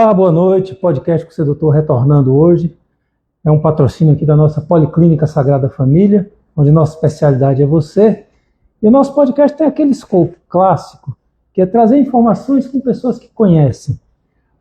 Olá, boa noite. Podcast com o Sedutor retornando hoje. É um patrocínio aqui da nossa Policlínica Sagrada Família, onde nossa especialidade é você. E o nosso podcast tem aquele escopo clássico, que é trazer informações com pessoas que conhecem.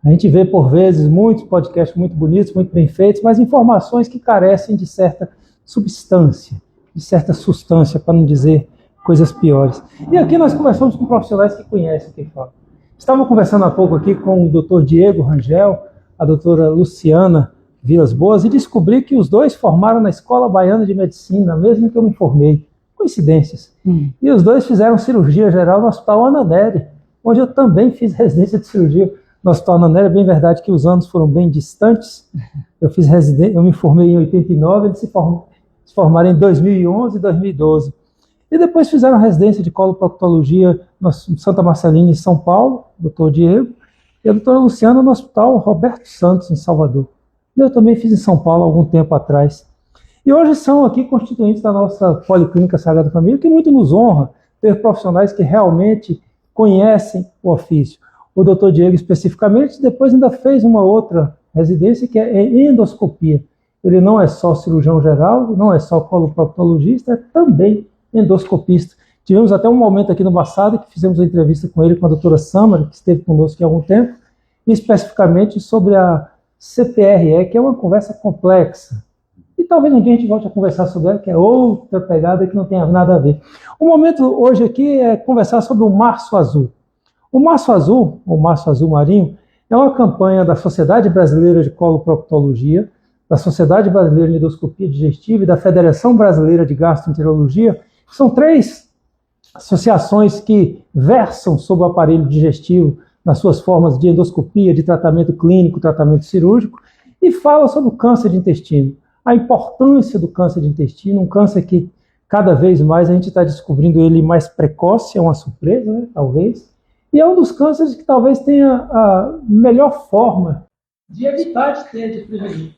A gente vê, por vezes, muitos podcasts muito bonitos, muito bem feitos, mas informações que carecem de certa substância, de certa substância, para não dizer coisas piores. E aqui nós conversamos com profissionais que conhecem o que falam. Estava conversando há pouco aqui com o Dr. Diego Rangel, a doutora Luciana Vilas Boas, e descobri que os dois formaram na Escola Baiana de Medicina, mesmo que eu me formei. Coincidências. E os dois fizeram cirurgia geral no Hospital Ana Nery, onde eu também fiz residência de cirurgia no Hospital Ana Nery. É bem verdade que os anos foram bem distantes. Eu me formei em 89, eles se formaram em 2011 e 2012. E depois fizeram residência de coloproctologia no Santa Marcelina, em São Paulo, doutor Diego, e a doutora Luciana no Hospital Roberto Santos, em Salvador. Eu também fiz em São Paulo há algum tempo atrás. E hoje são aqui constituintes da nossa Policlínica Sagrada Família, que muito nos honra ter profissionais que realmente conhecem o ofício. O doutor Diego, especificamente, depois ainda fez uma outra residência, que é endoscopia. Ele não é só cirurgião geral, não é só coloproctologista, é também endoscopista. Tivemos até um momento aqui no passado que fizemos uma entrevista com ele, com a doutora Samara, que esteve conosco há algum tempo, especificamente sobre a CPRE, que é uma conversa complexa. E talvez um dia a gente volte a conversar sobre ela, que é outra pegada que não tem nada a ver. O momento hoje aqui é conversar sobre o Março Azul. O Março Azul, ou Março Azul Marinho, é uma campanha da Sociedade Brasileira de Coloproctologia, da Sociedade Brasileira de Endoscopia Digestiva e da Federação Brasileira de Gastroenterologia. São três associações que versam sobre o aparelho digestivo nas suas formas de endoscopia, de tratamento clínico, tratamento cirúrgico, e falam sobre o câncer de intestino, a importância do câncer de intestino, um câncer que cada vez mais a gente está descobrindo ele mais precoce, é uma surpresa, né, talvez, e é um dos cânceres que talvez tenha a melhor forma de evitar de ter, de prevenir.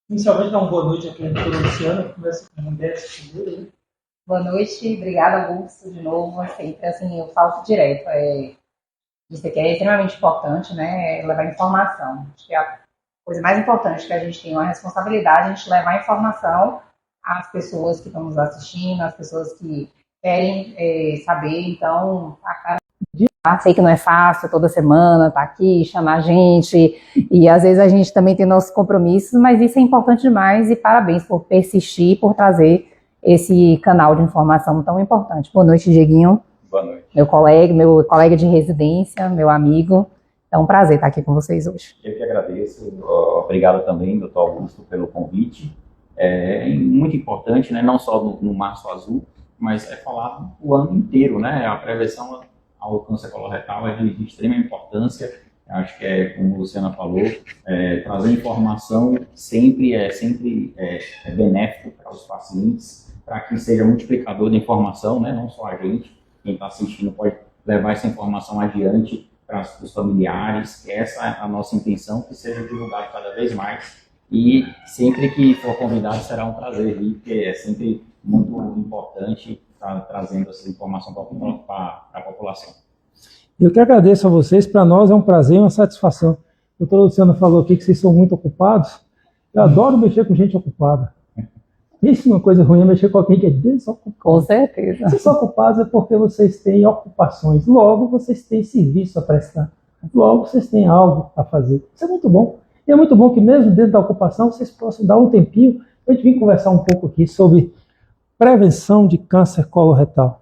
Inicialmente, dá uma boa noite aqui à doutora Luciana, que começa com uma ideia segura, né? Boa noite, obrigada, Augusto, de novo. Sempre assim, eu falo direto. Isso aqui é extremamente importante, né? Levar informação. Acho que a coisa mais importante que a gente tem uma responsabilidade é a gente levar informação às pessoas que estão nos assistindo, às pessoas que querem saber. Então, sei que não é fácil toda semana estar aqui, chamar a gente, e às vezes a gente também tem nossos compromissos, mas isso é importante demais e parabéns por persistir, por trazer esse canal de informação tão importante. Boa noite, Dieguinho. Boa noite. Meu colega de residência, meu amigo. É um prazer estar aqui com vocês hoje. Eu que agradeço. Obrigado também, doutor Augusto, pelo convite. É muito importante, né? Não só no Março Azul, mas é falar o ano inteiro, né? A prevenção ao câncer coloretal é de extrema importância. Acho que como a Luciana falou, trazer informação sempre é benéfico para os pacientes, para que seja multiplicador de informação, né? Não só a gente, quem está assistindo pode levar essa informação adiante para os familiares. Essa é a nossa intenção, que seja divulgado cada vez mais. E sempre que for convidado será um prazer vir, porque é sempre muito importante estar trazendo essa informação para a população. Eu que agradeço a vocês, para nós é um prazer e uma satisfação. A doutora Luciana falou aqui que vocês são muito ocupados. Eu adoro mexer com gente ocupada. Isso é uma coisa ruim, é mexer com alguém que é desocupado. Com certeza. Vocês são ocupados é porque vocês têm ocupações. Logo, vocês têm serviço a prestar. Logo, vocês têm algo a fazer. Isso é muito bom. E é muito bom que mesmo dentro da ocupação, vocês possam dar um tempinho para a gente vir conversar um pouco aqui sobre prevenção de câncer coloretal.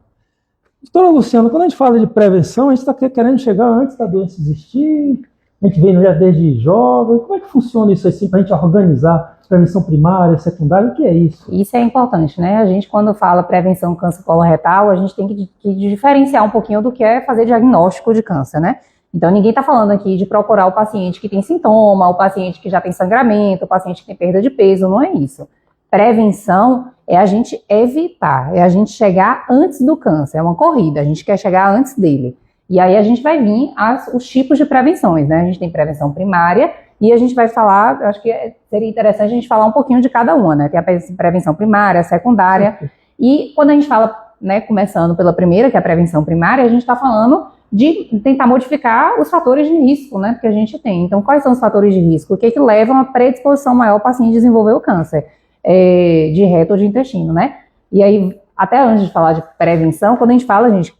Doutora Luciana, quando a gente fala de prevenção, a gente está querendo chegar antes da doença existir, a gente vem já desde jovem. Como é que funciona isso assim, para a gente organizar prevenção primária, secundária? O que é isso? Isso é importante, né? A gente, quando fala prevenção do câncer coloretal, a gente tem que diferenciar um pouquinho do que é fazer diagnóstico de câncer, né? Então, ninguém está falando aqui de procurar o paciente que tem sintoma, o paciente que já tem sangramento, o paciente que tem perda de peso, não é isso. Prevenção é a gente evitar, é a gente chegar antes do câncer, é uma corrida, a gente quer chegar antes dele. E aí a gente vai vir os tipos de prevenções, né? A gente tem prevenção primária e a gente vai falar, acho que seria interessante a gente falar um pouquinho de cada uma, né? Tem a prevenção primária, a secundária. E quando a gente fala, né, começando pela primeira, que é a prevenção primária, a gente está falando de tentar modificar os fatores de risco, né, que a gente tem. Então, quais são os fatores de risco? O que leva a uma predisposição maior ao paciente desenvolver o câncer de reto ou de intestino, né? E aí, até antes de falar de prevenção, quando a gente fala, gente,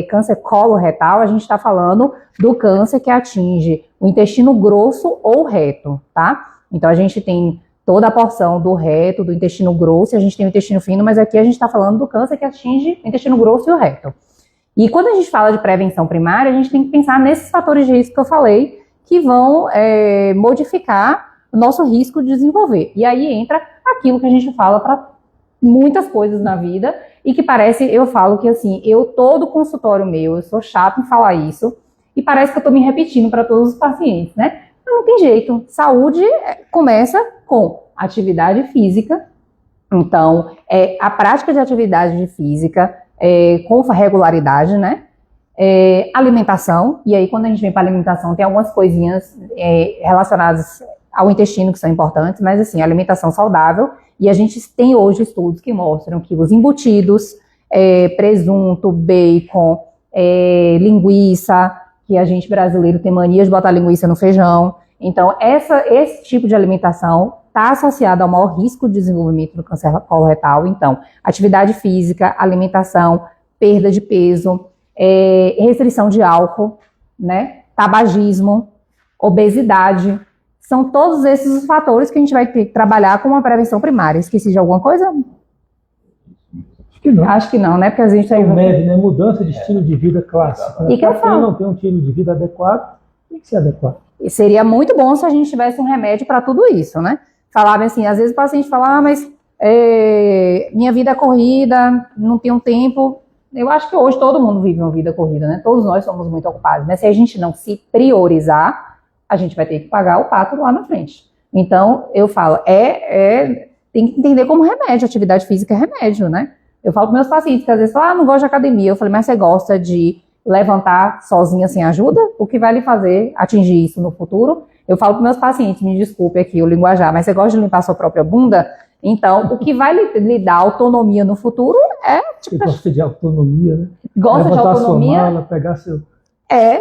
câncer coloretal, a gente está falando do câncer que atinge o intestino grosso ou reto, tá? Então, a gente tem toda a porção do reto, do intestino grosso, e a gente tem o intestino fino, mas aqui a gente está falando do câncer que atinge o intestino grosso e o reto. E quando a gente fala de prevenção primária, a gente tem que pensar nesses fatores de risco que eu falei, que vão modificar o nosso risco de desenvolver. E aí entra aquilo que a gente fala para muitas coisas na vida, e que parece, eu falo que assim, todo consultório meu, eu sou chato em falar isso, e parece que eu estou me repetindo para todos os pacientes, né? Não tem jeito. Saúde começa com atividade física. Então, a prática de atividade física com regularidade, né? Alimentação. E aí, quando a gente vem para alimentação, tem algumas coisinhas relacionadas ao intestino que são importantes, mas assim, alimentação saudável. E a gente tem hoje estudos que mostram que os embutidos, presunto, bacon, linguiça, que a gente brasileiro tem mania de botar linguiça no feijão. Então, esse tipo de alimentação está associado ao maior risco de desenvolvimento do câncer coloretal. Então, atividade física, alimentação, perda de peso, restrição de álcool, né? Tabagismo, obesidade. São todos esses os fatores que a gente vai ter que trabalhar com uma prevenção primária. Esqueci de alguma coisa? Acho que não, né? Porque a gente tem MEV, né? Mudança de estilo de vida clássico. E que eu falo? Quem não tem um estilo de vida adequado, tem que ser adequado. E seria muito bom se a gente tivesse um remédio para tudo isso, né? Falava assim, às vezes o paciente fala, mas minha vida é corrida, não tenho tempo. Eu acho que hoje todo mundo vive uma vida corrida, né? Todos nós somos muito ocupados, né? Se a gente não se priorizar, a gente vai ter que pagar o pato lá na frente. Então, eu falo, tem que entender como remédio, atividade física é remédio, né? Eu falo para meus pacientes que às vezes falam, não gosto de academia. Eu falei, mas você gosta de levantar sozinha sem ajuda? O que vai lhe fazer atingir isso no futuro? Eu falo para meus pacientes, me desculpe aqui o linguajar, mas você gosta de limpar sua própria bunda? Então, o que vai lhe dar autonomia no futuro Você gosta de autonomia, né? Gosta de autonomia? Sua mala, pegar seu...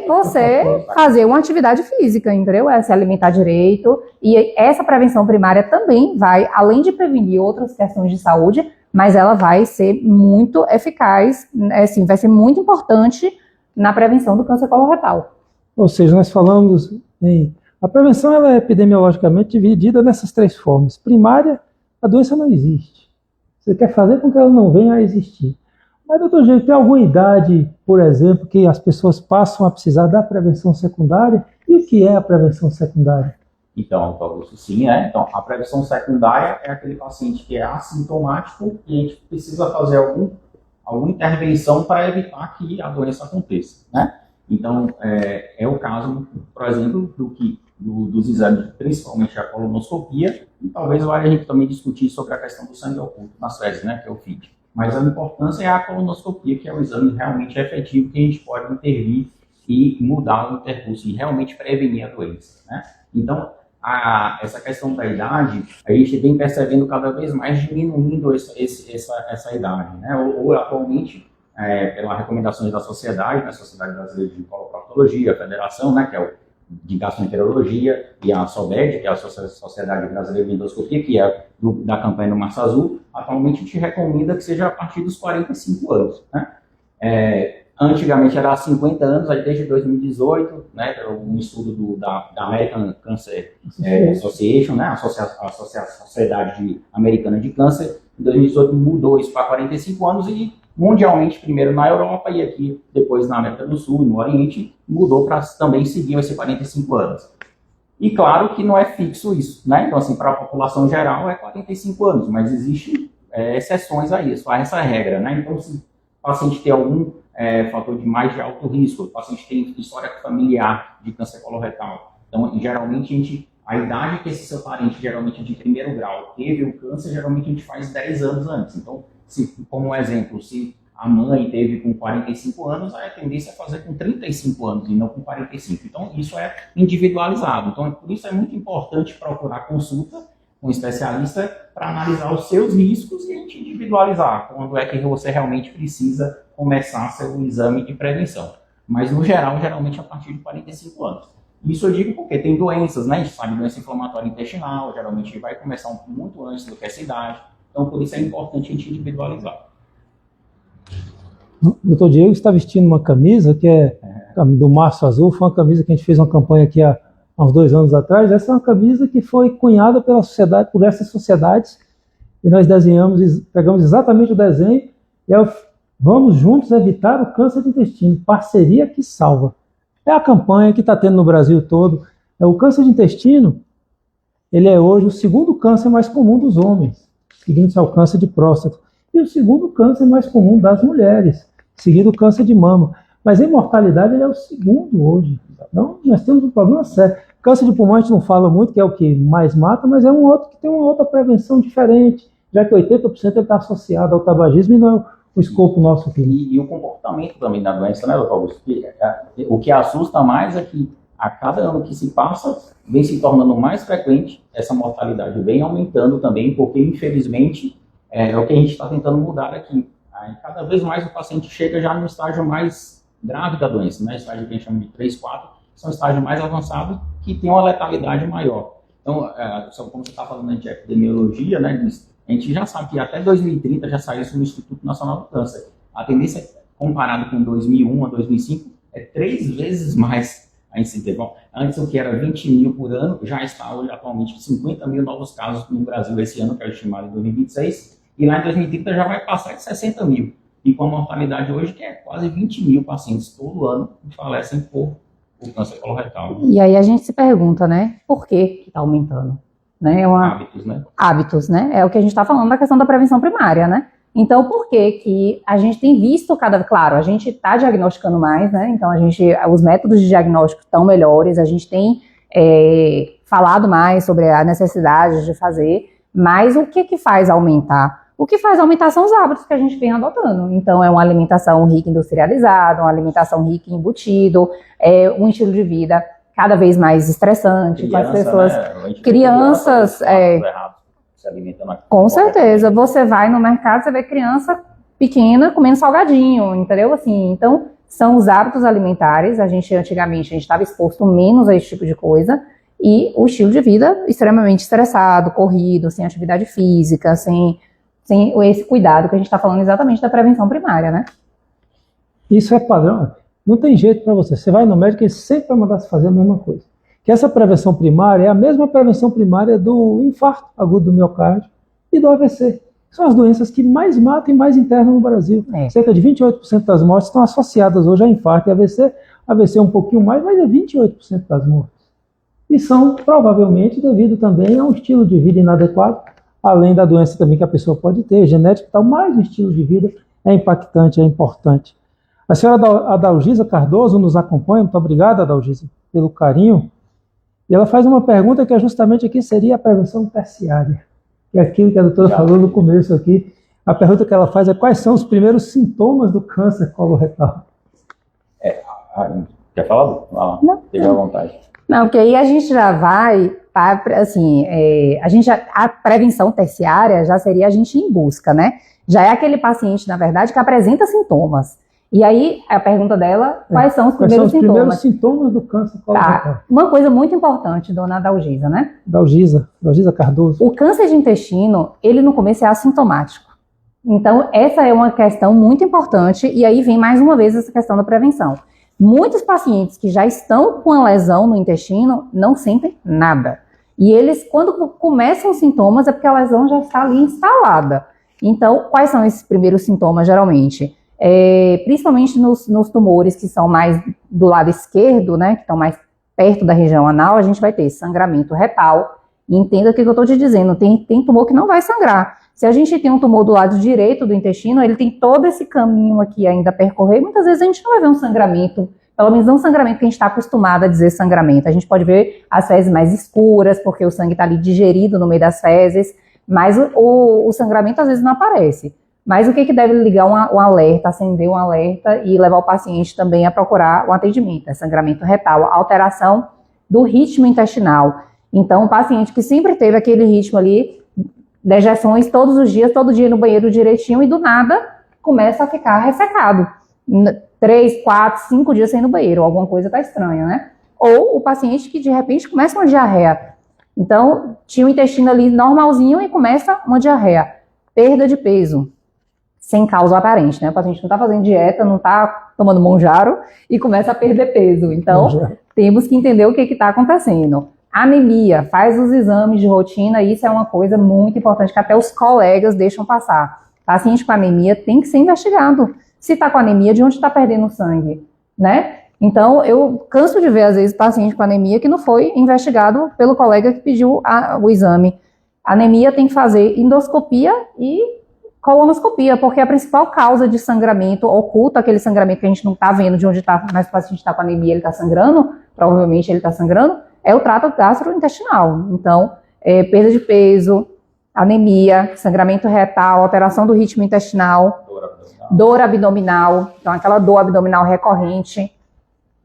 você fazer uma atividade física, entendeu? Se alimentar direito. E essa prevenção primária também vai, além de prevenir outras questões de saúde, mas ela vai ser muito eficaz, assim, vai ser muito importante na prevenção do câncer coloretal. Ou seja, nós falamos em... A prevenção ela é epidemiologicamente dividida nessas três formas. Primária, a doença não existe. Você quer fazer com que ela não venha a existir. Mas, doutor Gê, tem alguma idade, por exemplo, que as pessoas passam a precisar da prevenção secundária? E o que é a prevenção secundária? Então, Augusto, sim, Então, a prevenção secundária é aquele paciente que é assintomático e a gente precisa fazer alguma intervenção para evitar que a doença aconteça, né? Então, é o caso, por exemplo, dos exames, principalmente a colonoscopia, e talvez valha a gente também discutir sobre a questão do sangue oculto nas fezes, né, que é o FIT. Mas a importância é a colonoscopia, que é o exame realmente efetivo que a gente pode intervir e mudar o intercurso e realmente prevenir a doença, né? Então, essa questão da idade, a gente vem percebendo cada vez mais diminuindo essa idade, né? Ou atualmente, pelas recomendações da sociedade, né? Sociedade Brasileira de Coloproctologia, a Federação, né? Que é o de Gastroenterologia, e a SOBED, que é a Sociedade Brasileira de Endoscopia, que é da campanha do Março Azul, atualmente a gente recomenda que seja a partir dos 45 anos, né? Antigamente era 50 anos, aí desde 2018, né, um estudo da American Cancer Association, né, a Sociedade Americana de Câncer, em 2018 mudou isso para 45 anos e mundialmente, primeiro na Europa e aqui depois na América do Sul e no Oriente, mudou para também seguir esse 45 anos. E claro que não é fixo isso, né, então assim, para a população geral é 45 anos, mas existem exceções a isso, a essa regra, né, então se o paciente tem algum fator de mais de alto risco, o paciente tem história familiar de câncer coloretal. Então, geralmente, a idade que esse seu parente, geralmente de primeiro grau, teve o câncer, geralmente a gente faz 10 anos antes. Então, como exemplo, se a mãe teve com 45 anos, a tendência é fazer com 35 anos e não com 45. Então, isso é individualizado. Então, por isso é muito importante procurar consulta com um especialista para analisar os seus riscos e a gente individualizar quando é que você realmente precisa começar seu exame de prevenção. Mas, no geral, geralmente a partir de 45 anos. Isso eu digo porque tem doenças, né? A gente sabe, doença inflamatória intestinal, geralmente vai começar muito antes do que essa idade. Então, por isso é importante a gente individualizar. O doutor Diego está vestindo uma camisa que é do Março Azul, foi uma camisa que a gente fez uma campanha aqui há uns 2 anos atrás. Essa é uma camisa que foi cunhada pela sociedade, por essas sociedades, e nós desenhamos, pegamos exatamente o desenho, e é vamos juntos evitar o câncer de intestino, parceria que salva. É a campanha que está tendo no Brasil todo. O câncer de intestino, ele é hoje o segundo câncer mais comum dos homens, seguindo-se ao câncer de próstata, e o segundo câncer mais comum das mulheres, seguindo o câncer de mama. Mas em mortalidade ele é o segundo hoje. Então nós temos um problema sério. Câncer de pulmão a gente não fala muito, que é o que mais mata, mas é um outro que tem uma outra prevenção diferente, já que 80% está associado ao tabagismo e não é o escopo nosso aqui. E o comportamento também da doença, né, doutor Augusto? O que assusta mais é que a cada ano que se passa, vem se tornando mais frequente, essa mortalidade vem aumentando também, porque infelizmente é o que a gente está tentando mudar aqui. Aí, cada vez mais o paciente chega já no estágio mais grave da doença, né? Estágio que a gente chama de 3, 4, são estágios mais avançados que tem uma letalidade maior. Então, como você está falando de epidemiologia, né, a gente já sabe que até 2030 já saiu isso no Instituto Nacional do Câncer. A tendência, comparado com 2001 a 2005, é 3 vezes mais a incidência. Bom, antes o que era 20 mil por ano, já está hoje atualmente 50 mil novos casos no Brasil esse ano, que é estimado em 2026, e lá em 2030 já vai passar de 60 mil. E com a mortalidade hoje, que é quase 20 mil pacientes todo ano que falecem por câncer coloretal. E aí a gente se pergunta, né, por que está aumentando? Né? Hábitos, né? Hábitos, né? É o que a gente está falando da questão da prevenção primária, né? Então, por que a gente tem visto claro, a gente está diagnosticando mais, né? Então, os métodos de diagnóstico estão melhores, a gente tem falado mais sobre a necessidade de fazer, mas o que faz aumentar? O que faz aumentar são os hábitos que a gente vem adotando. Então, é uma alimentação rica em industrializada, uma alimentação rica em embutido, um estilo de vida cada vez mais estressante, com as pessoas, né? Crianças, se alimentando com certeza, você vai no mercado, você vê criança pequena comendo salgadinho, entendeu? Assim, então, são os hábitos alimentares, antigamente, a gente estava exposto menos a esse tipo de coisa, e o estilo de vida extremamente estressado, corrido, sem atividade física, sem esse cuidado que a gente está falando exatamente da prevenção primária, né? Isso é padrão. Não tem jeito para você. Você vai no médico e ele sempre vai mandar você fazer a mesma coisa. Que essa prevenção primária é a mesma prevenção primária do infarto agudo do miocárdio e do AVC. São as doenças que mais matam e mais internam no Brasil. Cerca de 28% das mortes estão associadas hoje a infarto e AVC. AVC é um pouquinho mais, mas é 28% das mortes. E são provavelmente devido também a um estilo de vida inadequado, além da doença também que a pessoa pode ter, genética e tal, mas o estilo de vida é impactante, é importante. A senhora Adalgisa Cardoso nos acompanha, muito obrigada, Adalgisa, pelo carinho. E ela faz uma pergunta que é justamente aqui, seria a prevenção terciária. Que é aquilo que a doutora falou no começo aqui. A pergunta que ela faz é quais são os primeiros sintomas do câncer coloretal? Quer falar? Não. Fique à vontade. Não, porque aí a gente já vai, assim, a prevenção terciária já seria a gente ir em busca, né? Já é aquele paciente, na verdade, que apresenta sintomas. E aí, a pergunta dela, quais são os primeiros sintomas? Primeiros sintomas do câncer coloretal. Uma coisa muito importante, dona Adalgisa, né? Adalgisa Cardoso. O câncer de intestino, ele no começo é assintomático. Então, essa é uma questão muito importante, e aí vem mais uma vez essa questão da prevenção. Muitos pacientes que já estão com a lesão no intestino não sentem nada. E eles, quando começam os sintomas, é porque a lesão já está ali instalada. Então, quais são esses primeiros sintomas, geralmente? Principalmente nos tumores que são mais do lado esquerdo, né, que estão mais perto da região anal, a gente vai ter sangramento retal. E entenda o que eu estou te dizendo, tem tumor que não vai sangrar. Se a gente tem um tumor do lado direito do intestino, ele tem todo esse caminho aqui ainda a percorrer, muitas vezes a gente não vai ver um sangramento, pelo menos não um sangramento que a gente está acostumado a dizer sangramento. A gente pode ver as fezes mais escuras, porque o sangue está ali digerido no meio das fezes, mas o sangramento às vezes não aparece. Mas o que deve ligar um alerta, acender um alerta e levar o paciente também a procurar o atendimento? É sangramento retal, alteração do ritmo intestinal. Então, o paciente que sempre teve aquele ritmo ali, dejeções todos os dias, todo dia no banheiro direitinho, e do nada começa a ficar ressecado. 3, 4, 5 dias sem ir no banheiro, alguma coisa está estranha, né? Ou o paciente que de repente começa uma diarreia. Então, tinha o intestino ali normalzinho e começa uma diarreia. Perda de peso, sem causa aparente, né? O paciente não está fazendo dieta, não está tomando Monjaro e começa a perder peso. Então, temos que entender o que está acontecendo. Anemia, faz os exames de rotina, isso é uma coisa muito importante que até os colegas deixam passar. Paciente com anemia tem que ser investigado. Se está com anemia, de onde está perdendo sangue, né? Então, eu canso de ver, às vezes, paciente com anemia que não foi investigado pelo colega que pediu o exame. Anemia tem que fazer endoscopia e colonoscopia, porque a principal causa de sangramento oculta, aquele sangramento que a gente não está vendo de onde está, mas o paciente está com anemia, ele está sangrando, provavelmente ele está sangrando, é o trato gastrointestinal. Então, perda de peso, anemia, sangramento retal, alteração do ritmo intestinal, dor abdominal, então aquela dor abdominal recorrente.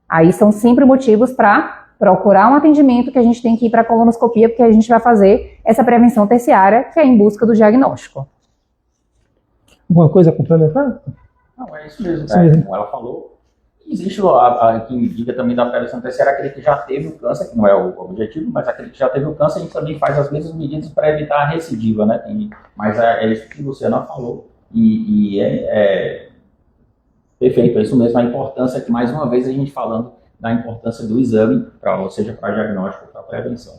Aí são sempre motivos para procurar um atendimento que a gente tem que ir para a colonoscopia, porque a gente vai fazer essa prevenção terciária, que é em busca do diagnóstico. Alguma coisa a complementar? Não, é isso mesmo, né? Como ela falou. Existe a que me diga também da prevenção terciária, aquele que já teve o câncer, que não é o objetivo, mas aquele que já teve o câncer, a gente também faz as mesmas medidas para evitar a recidiva, né? Mas é isso que você não falou. E é perfeito, é isso mesmo, a importância que, mais uma vez, a gente falando da importância do exame, ou seja, para diagnóstico, para prevenção.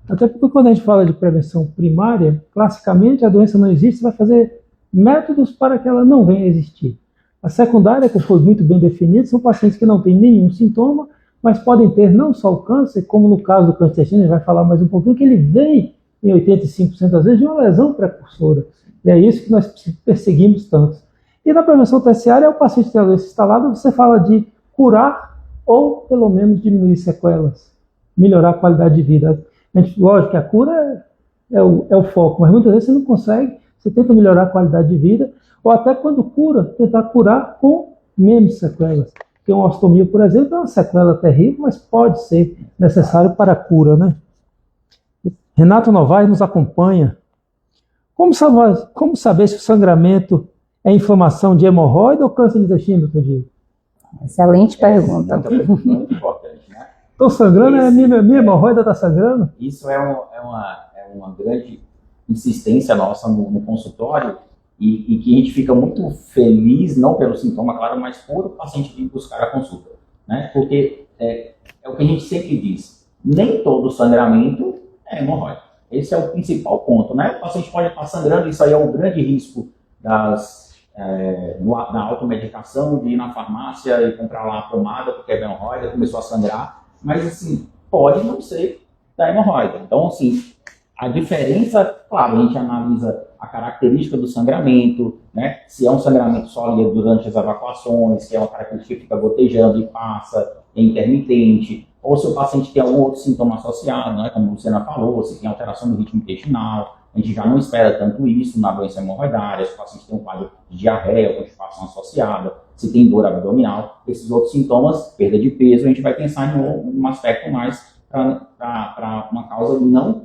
Até porque quando a gente fala de prevenção primária, classicamente a doença não existe, você vai fazer métodos para que ela não venha a existir. A secundária, que foi muito bem definida, são pacientes que não têm nenhum sintoma, mas podem ter não só o câncer, como no caso do câncer intestino, a gente vai falar mais um pouquinho, que ele vem em 85% das vezes de uma lesão precursora. E é isso que nós perseguimos tanto. E na prevenção terciária, o paciente tem a doença instalada, você fala de curar ou pelo menos diminuir sequelas, melhorar a qualidade de vida. Lógico que a cura é o foco, mas muitas vezes você não consegue, você tenta melhorar a qualidade de vida, ou até quando cura, tentar curar com menos sequelas. Porque uma ostomia, por exemplo, é uma sequela terrível, mas pode ser necessário para a cura, né? Renato Novaes nos acompanha. Como saber se o sangramento é inflamação de hemorroida ou câncer de intestino, doutor Diego? Excelente pergunta. Muito importante, né? Estou sangrando, minha hemorroida está sangrando? Isso é uma grande insistência nossa no consultório e que a gente fica muito feliz, não pelo sintoma, claro, mas por o paciente vir buscar a consulta, né? Porque é o que a gente sempre diz, nem todo sangramento é hemorroida. Esse é o principal ponto, né? O paciente pode estar sangrando, isso aí é um grande risco da automedicação, de ir na farmácia e comprar lá a pomada, porque é hemorroida, começou a sangrar, mas assim, pode não ser da hemorroida. Então, assim, a diferença, claro, a gente analisa a característica do sangramento, né? Se é um sangramento só ali durante as evacuações, se é uma característica que fica gotejando e passa, é intermitente, ou se o paciente tem algum outro sintoma associado, né? Como a Luciana falou, se tem alteração do ritmo intestinal, a gente já não espera tanto isso na doença hemorroidária, se o paciente tem um quadro de diarreia, constipação associada, se tem dor abdominal, esses outros sintomas, perda de peso, a gente vai pensar em um aspecto mais para uma causa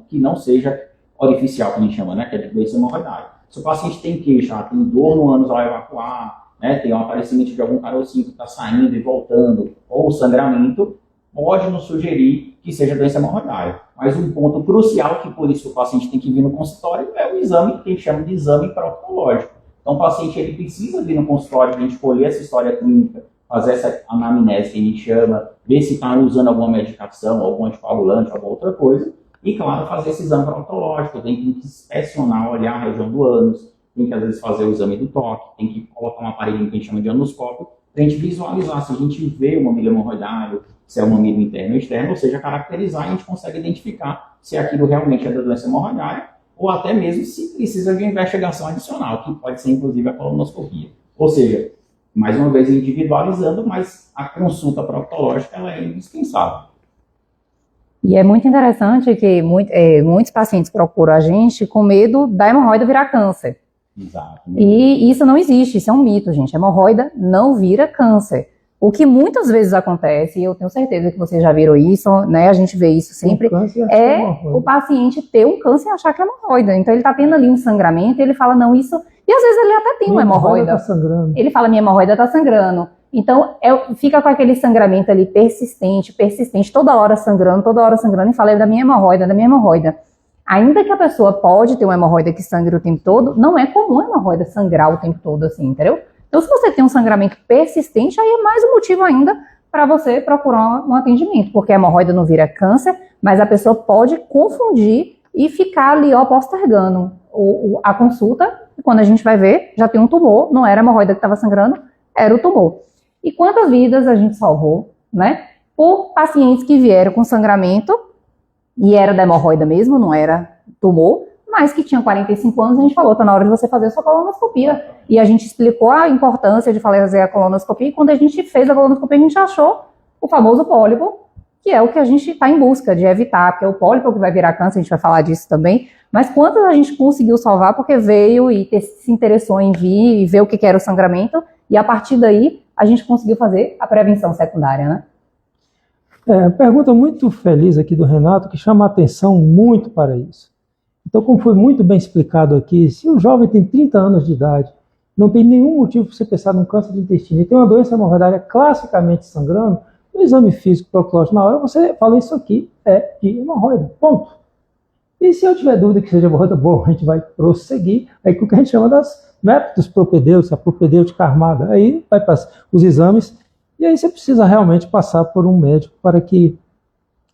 que não seja orificial, que a gente chama, né, que é de doença hemorroidária. Se o paciente tem queixa, tem dor no ânus ao evacuar, né, tem um aparecimento de algum carocinho que está saindo e voltando, ou sangramento, pode nos sugerir que seja doença hemorroidária. Mas um ponto crucial, que por isso o paciente tem que vir no consultório, é o exame que a gente chama de exame proctológico. Então o paciente ele precisa vir no consultório para a gente colher essa história clínica, fazer essa anamnese que a gente chama, ver se está usando alguma medicação, algum anticoagulante, alguma outra coisa, e claro, fazer esse exame proctológico, tem que inspecionar, olhar a região do ânus, tem que às vezes fazer o exame do toque, tem que colocar um aparelhinho que a gente chama de anoscópio, para a gente visualizar se a gente vê o mamilo hemorroidário, se é um mamilo interno ou externo, ou seja, caracterizar e a gente consegue identificar se aquilo realmente é da doença hemorroidária, ou até mesmo se precisa de uma investigação adicional, que pode ser inclusive a colonoscopia. Ou seja, mais uma vez individualizando, mas a consulta proctológica ela é indispensável. E é muito interessante que muitos pacientes procuram a gente com medo da hemorroida virar câncer. Exato. E isso não existe, isso é um mito, gente. A hemorroida não vira câncer. O que muitas vezes acontece, e eu tenho certeza que vocês já viram isso, né? A gente vê isso sempre, o paciente ter um câncer e achar que é hemorroida. Então ele está tendo ali um sangramento e ele fala, não, isso... E às vezes ele até tem uma hemorroida. Tá sangrando. Ele fala, minha hemorroida está sangrando. Então, fica com aquele sangramento ali persistente, toda hora sangrando, e falei da minha hemorroida. Ainda que a pessoa pode ter uma hemorroida que sangre o tempo todo, não é comum a hemorroida sangrar o tempo todo, assim, entendeu? Então, se você tem um sangramento persistente, aí é mais um motivo ainda para você procurar um atendimento, porque a hemorroida não vira câncer, mas a pessoa pode confundir e ficar ali, ó, postergando a consulta, e quando a gente vai ver, já tem um tumor, não era a hemorroida que estava sangrando, era o tumor. E quantas vidas a gente salvou, né? Por pacientes que vieram com sangramento, e era da hemorroida mesmo, não era tumor, mas que tinham 45 anos, a gente falou, tá na hora de você fazer a sua colonoscopia. E a gente explicou a importância de fazer a colonoscopia, e quando a gente fez a colonoscopia, a gente achou o famoso pólipo, que é o que a gente está em busca de evitar, porque é o pólipo que vai virar câncer, a gente vai falar disso também. Mas quantas a gente conseguiu salvar porque veio e se interessou em vir e ver o que era o sangramento, e a partir daí a gente conseguiu fazer a prevenção secundária, né? Pergunta muito feliz aqui do Renato, que chama a atenção muito para isso. Então, como foi muito bem explicado aqui, se o jovem tem 30 anos de idade, não tem nenhum motivo para você pensar num câncer de intestino e tem uma doença hemorroidária classicamente sangrando, no exame físico procológico, na hora você fala isso aqui é de hemorroida, ponto. E se eu tiver dúvida que seja hemorroida, bom, a gente vai prosseguir aí com o que a gente chama das dos propedêuticos, a propedêutica armada. Aí vai passar os exames e aí você precisa realmente passar por um médico para que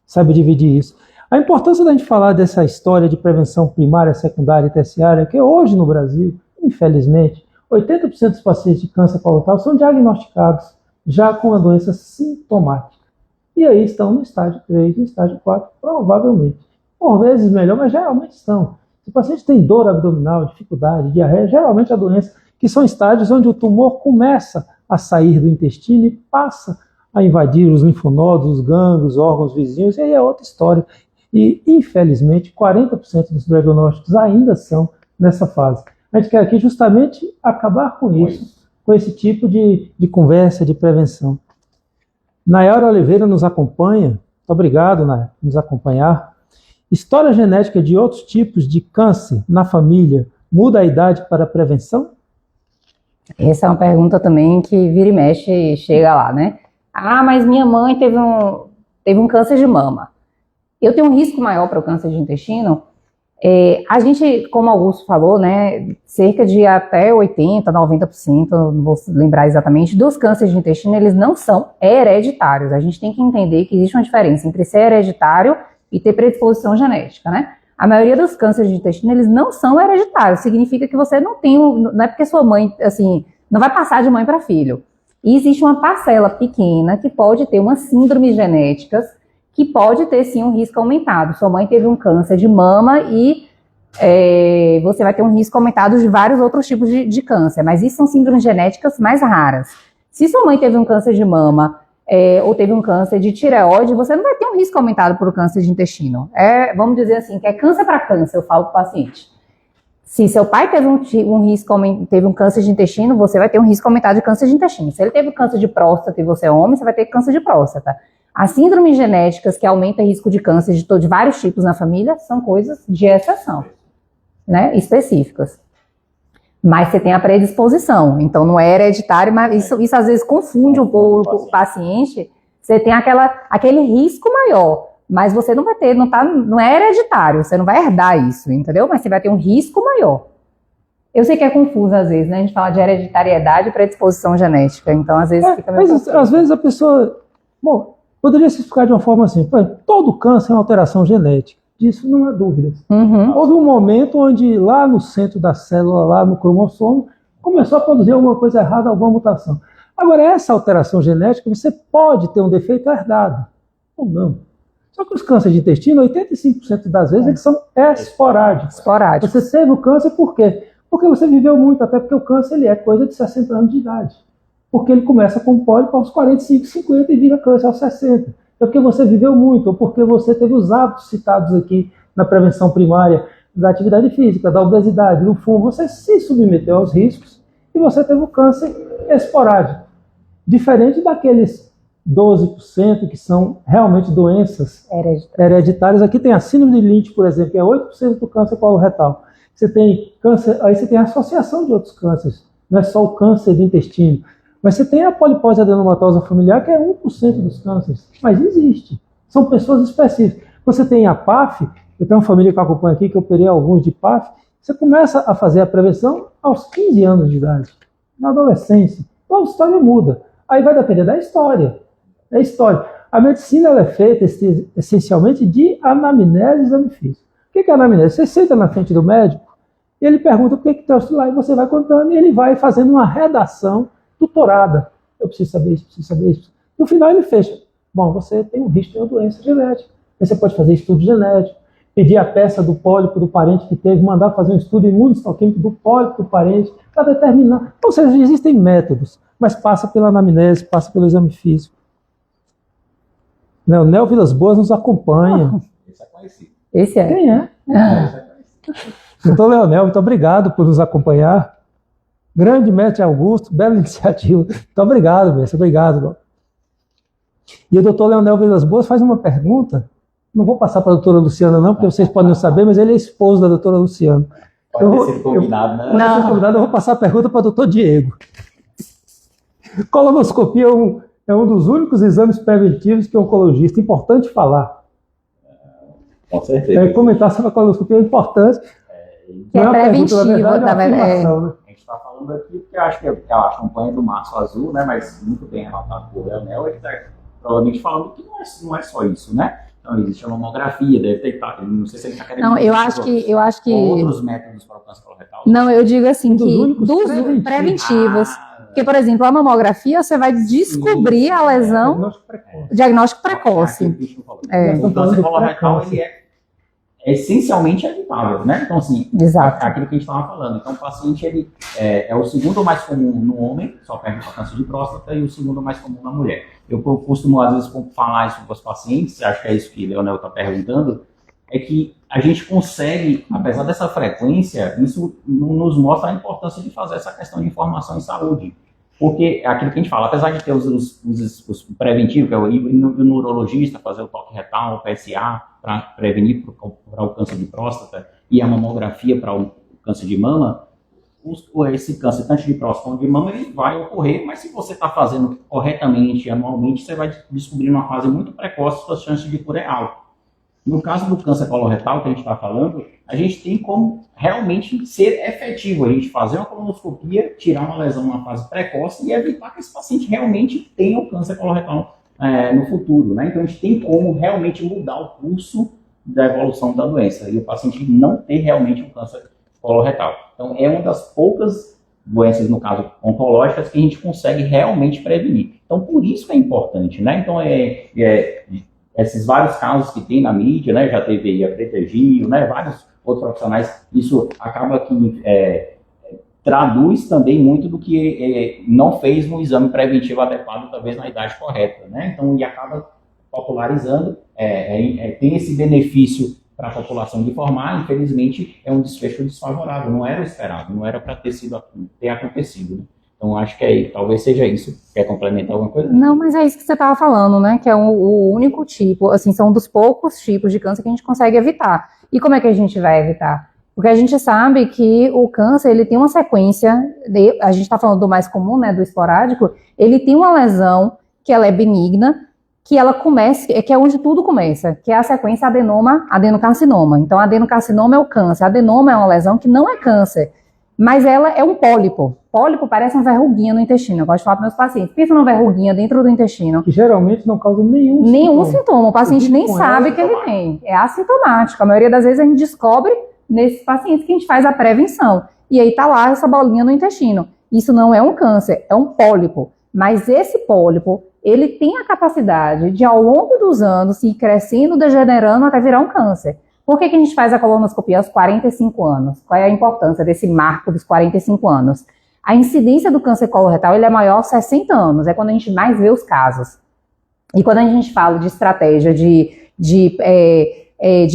saiba dividir isso. A importância da gente falar dessa história de prevenção primária, secundária e terciária, que hoje no Brasil, infelizmente, 80% dos pacientes de câncer colorectal são diagnosticados já com a doença sintomática. E aí estão no estágio 3, no estágio 4, provavelmente. Por vezes melhor, mas geralmente estão. Se o paciente tem dor abdominal, dificuldade, diarreia, geralmente a doença, que são estágios onde o tumor começa a sair do intestino e passa a invadir os linfonodos, os gânglios, os órgãos vizinhos, e aí é outra história. E, infelizmente, 40% dos diagnósticos ainda são nessa fase. A gente quer aqui justamente acabar com isso, com esse tipo de conversa, de prevenção. Nayara Oliveira nos acompanha. Muito obrigado, Nayara, por nos acompanhar. História genética de outros tipos de câncer na família muda a idade para a prevenção? Essa é uma pergunta também que vira e mexe e chega lá, né? Ah, mas minha mãe teve um câncer de mama. Eu tenho um risco maior para o câncer de intestino? A gente, como Augusto falou, né, cerca de até 80%, 90%, não vou lembrar exatamente, dos cânceres de intestino, eles não são hereditários. A gente tem que entender que existe uma diferença entre ser hereditário e ter predisposição genética, né? A maioria dos cânceres de intestino, eles não são hereditários. Significa que você não tem, não é porque sua mãe, assim, não vai passar de mãe para filho. E existe uma parcela pequena que pode ter umas síndromes genéticas que pode ter, sim, um risco aumentado. Sua mãe teve um câncer de mama e você vai ter um risco aumentado de vários outros tipos de câncer. Mas isso são síndromes genéticas mais raras. Se sua mãe teve um câncer de mama ou teve um câncer de tireoide, você não vai ter um risco aumentado por câncer de intestino. Vamos dizer assim, que é câncer para câncer, eu falo para o paciente. Se seu pai teve um câncer de intestino, você vai ter um risco aumentado de câncer de intestino. Se ele teve câncer de próstata e você é homem, você vai ter câncer de próstata. As síndromes genéticas que aumentam o risco de câncer de vários tipos na família são coisas de exceção, né, específicas. Mas você tem a predisposição, então não é hereditário, mas isso às vezes confunde um pouco o paciente. Você tem aquele risco maior, mas você não vai ter, não é hereditário, você não vai herdar isso, entendeu? Mas você vai ter um risco maior. Eu sei que é confuso às vezes, né? A gente fala de hereditariedade e predisposição genética, então às vezes fica meio confuso. Às vezes a pessoa, poderia se explicar de uma forma assim, todo câncer é uma alteração genética. Disso não há dúvida. Uhum. Houve um momento onde lá no centro da célula, lá no cromossomo, começou a produzir alguma coisa errada, alguma mutação. Agora, essa alteração genética, você pode ter um defeito herdado, ou não. Só que os cânceres de intestino, 85% das vezes, eles são esporádicos. Você teve o câncer por quê? Porque você viveu muito, até porque o câncer ele é coisa de 60 anos de idade. Porque ele começa com pólipo aos 45, 50 e vira câncer aos 60. É porque você viveu muito, ou porque você teve os hábitos citados aqui na prevenção primária da atividade física, da obesidade, do fumo. Você se submeteu aos riscos e você teve o câncer esporádico. Diferente daqueles 12% que são realmente doenças hereditárias. Aqui tem a síndrome de Lynch, por exemplo, que é 8% do câncer coloretal. Você tem câncer, aí você tem a associação de outros cânceres. Não é só o câncer do intestino. Mas você tem a polipose adenomatosa familiar, que é 1% dos cânceres, mas existe. São pessoas específicas. Você tem a PAF, eu tenho uma família que acompanha aqui, que eu operei alguns de PAF, você começa a fazer a prevenção aos 15 anos de idade, na adolescência. Então a história muda. Aí vai depender da história. É história. A medicina ela é feita essencialmente de anamnese e exame físico. O que é anamnese? Você senta na frente do médico e ele pergunta o que trouxe lá e você vai contando e ele vai fazendo uma redação tutorada. Eu preciso saber isso, preciso saber isso. No final ele fecha. Bom, você tem um risco de uma doença genética. Aí você pode fazer estudo genético, pedir a peça do pólipo do parente que teve, mandar fazer um estudo imunohistoquímico do pólipo do parente para determinar. Ou seja, existem métodos, mas passa pela anamnese, passa pelo exame físico. O Nel Vilas Boas nos acompanha. Esse é conhecido. Esse é? Quem é? Doutor Leonel, muito obrigado por nos acompanhar. Grande mestre Augusto, bela iniciativa. Muito obrigado, mestre. Obrigado. E o doutor Leonel Vilas Boas faz uma pergunta. Não vou passar para a doutora Luciana, não, porque vocês podem não saber, mas ele é esposo da doutora Luciana. Pode ter sido combinado, né? Não. Eu vou passar a pergunta para o doutor Diego. Colonoscopia é um dos únicos exames preventivos que o oncologista. Importante falar. Com certeza. Comentar sobre a colonoscopia é importante. Que é preventiva, na verdade. A gente está falando aqui porque eu acho que a campanha do Março Azul, né, mas muito bem relatado por Leonel, ele está provavelmente falando que não é só isso, né? Então, existe a mamografia, deve ter, não sei se ele está querendo... Não, eu acho que... Outros métodos para o câncer coloretal. Não, eu digo assim, que dos preventivos. Porque, por exemplo, a mamografia, você vai descobrir a lesão... Diagnóstico precoce. O câncer coloretal, ele é essencialmente evitável, né? Então, assim, exato. Aquilo que a gente estava falando. Então, o paciente, ele é o segundo mais comum no homem, só perde para câncer de próstata, e o segundo mais comum na mulher. Eu costumo, às vezes, falar isso com os pacientes, acho que é isso que o Leonel está perguntando, é que a gente consegue, apesar dessa frequência, isso nos mostra a importância de fazer essa questão de informação em saúde. Porque é aquilo que a gente fala, apesar de ter os preventivos, que é o neurologista, fazer o toque retal, o PSA, para prevenir para o câncer de próstata, e a mamografia para o câncer de mama, esse câncer, tanto de próstata quanto de mama, ele vai ocorrer, mas se você está fazendo corretamente, anualmente, você vai descobrir numa fase muito precoce suas chances de cura é alta. No caso do câncer coloretal que a gente está falando, a gente tem como realmente ser efetivo, a gente fazer uma colonoscopia, tirar uma lesão numa fase precoce e evitar que esse paciente realmente tenha o câncer coloretal no futuro, né? Então a gente tem como realmente mudar o curso da evolução da doença e o paciente não ter realmente um câncer coloretal. Então é uma das poucas doenças, no caso oncológicas, que a gente consegue realmente prevenir. Então por isso que é importante, né? Então esses vários casos que tem na mídia, né? Já teve aí a Preta Gil, né? Vários outros profissionais, isso acaba que traduz também muito do que não fez um exame preventivo adequado, talvez na idade correta, né? Então, e acaba popularizando, tem esse benefício para a população de formar, infelizmente é um desfecho desfavorável, não era o esperado, não era para ter acontecido, né? Então, acho que talvez seja isso. Quer complementar alguma coisa? Não, mas é isso que você estava falando, né? Que é o único tipo, assim, são dos poucos tipos de câncer que a gente consegue evitar. E como é que a gente vai evitar? Porque a gente sabe que o câncer, ele tem uma sequência, a gente está falando do mais comum, né, do esporádico, ele tem uma lesão que ela é benigna, que ela começa, que é onde tudo começa, que é a sequência adenocarcinoma. Então, adenocarcinoma é o câncer, adenoma é uma lesão que não é câncer, mas ela é um pólipo. Pólipo parece uma verruguinha no intestino. Eu gosto de falar para meus pacientes, pensa numa verruguinha dentro do intestino. Que geralmente não causa nenhum sintoma. O paciente nem sabe que ele tem. É assintomático. A maioria das vezes a gente descobre nesses pacientes que a gente faz a prevenção. E aí tá lá essa bolinha no intestino. Isso não é um câncer, é um pólipo. Mas esse pólipo, ele tem a capacidade de, ao longo dos anos, ir crescendo, degenerando até virar um câncer. Por que a gente faz a colonoscopia aos 45 anos? Qual é a importância desse marco dos 45 anos? A incidência do câncer coloretal ele é maior aos 60 anos, é quando a gente mais vê os casos. E quando a gente fala de estratégia de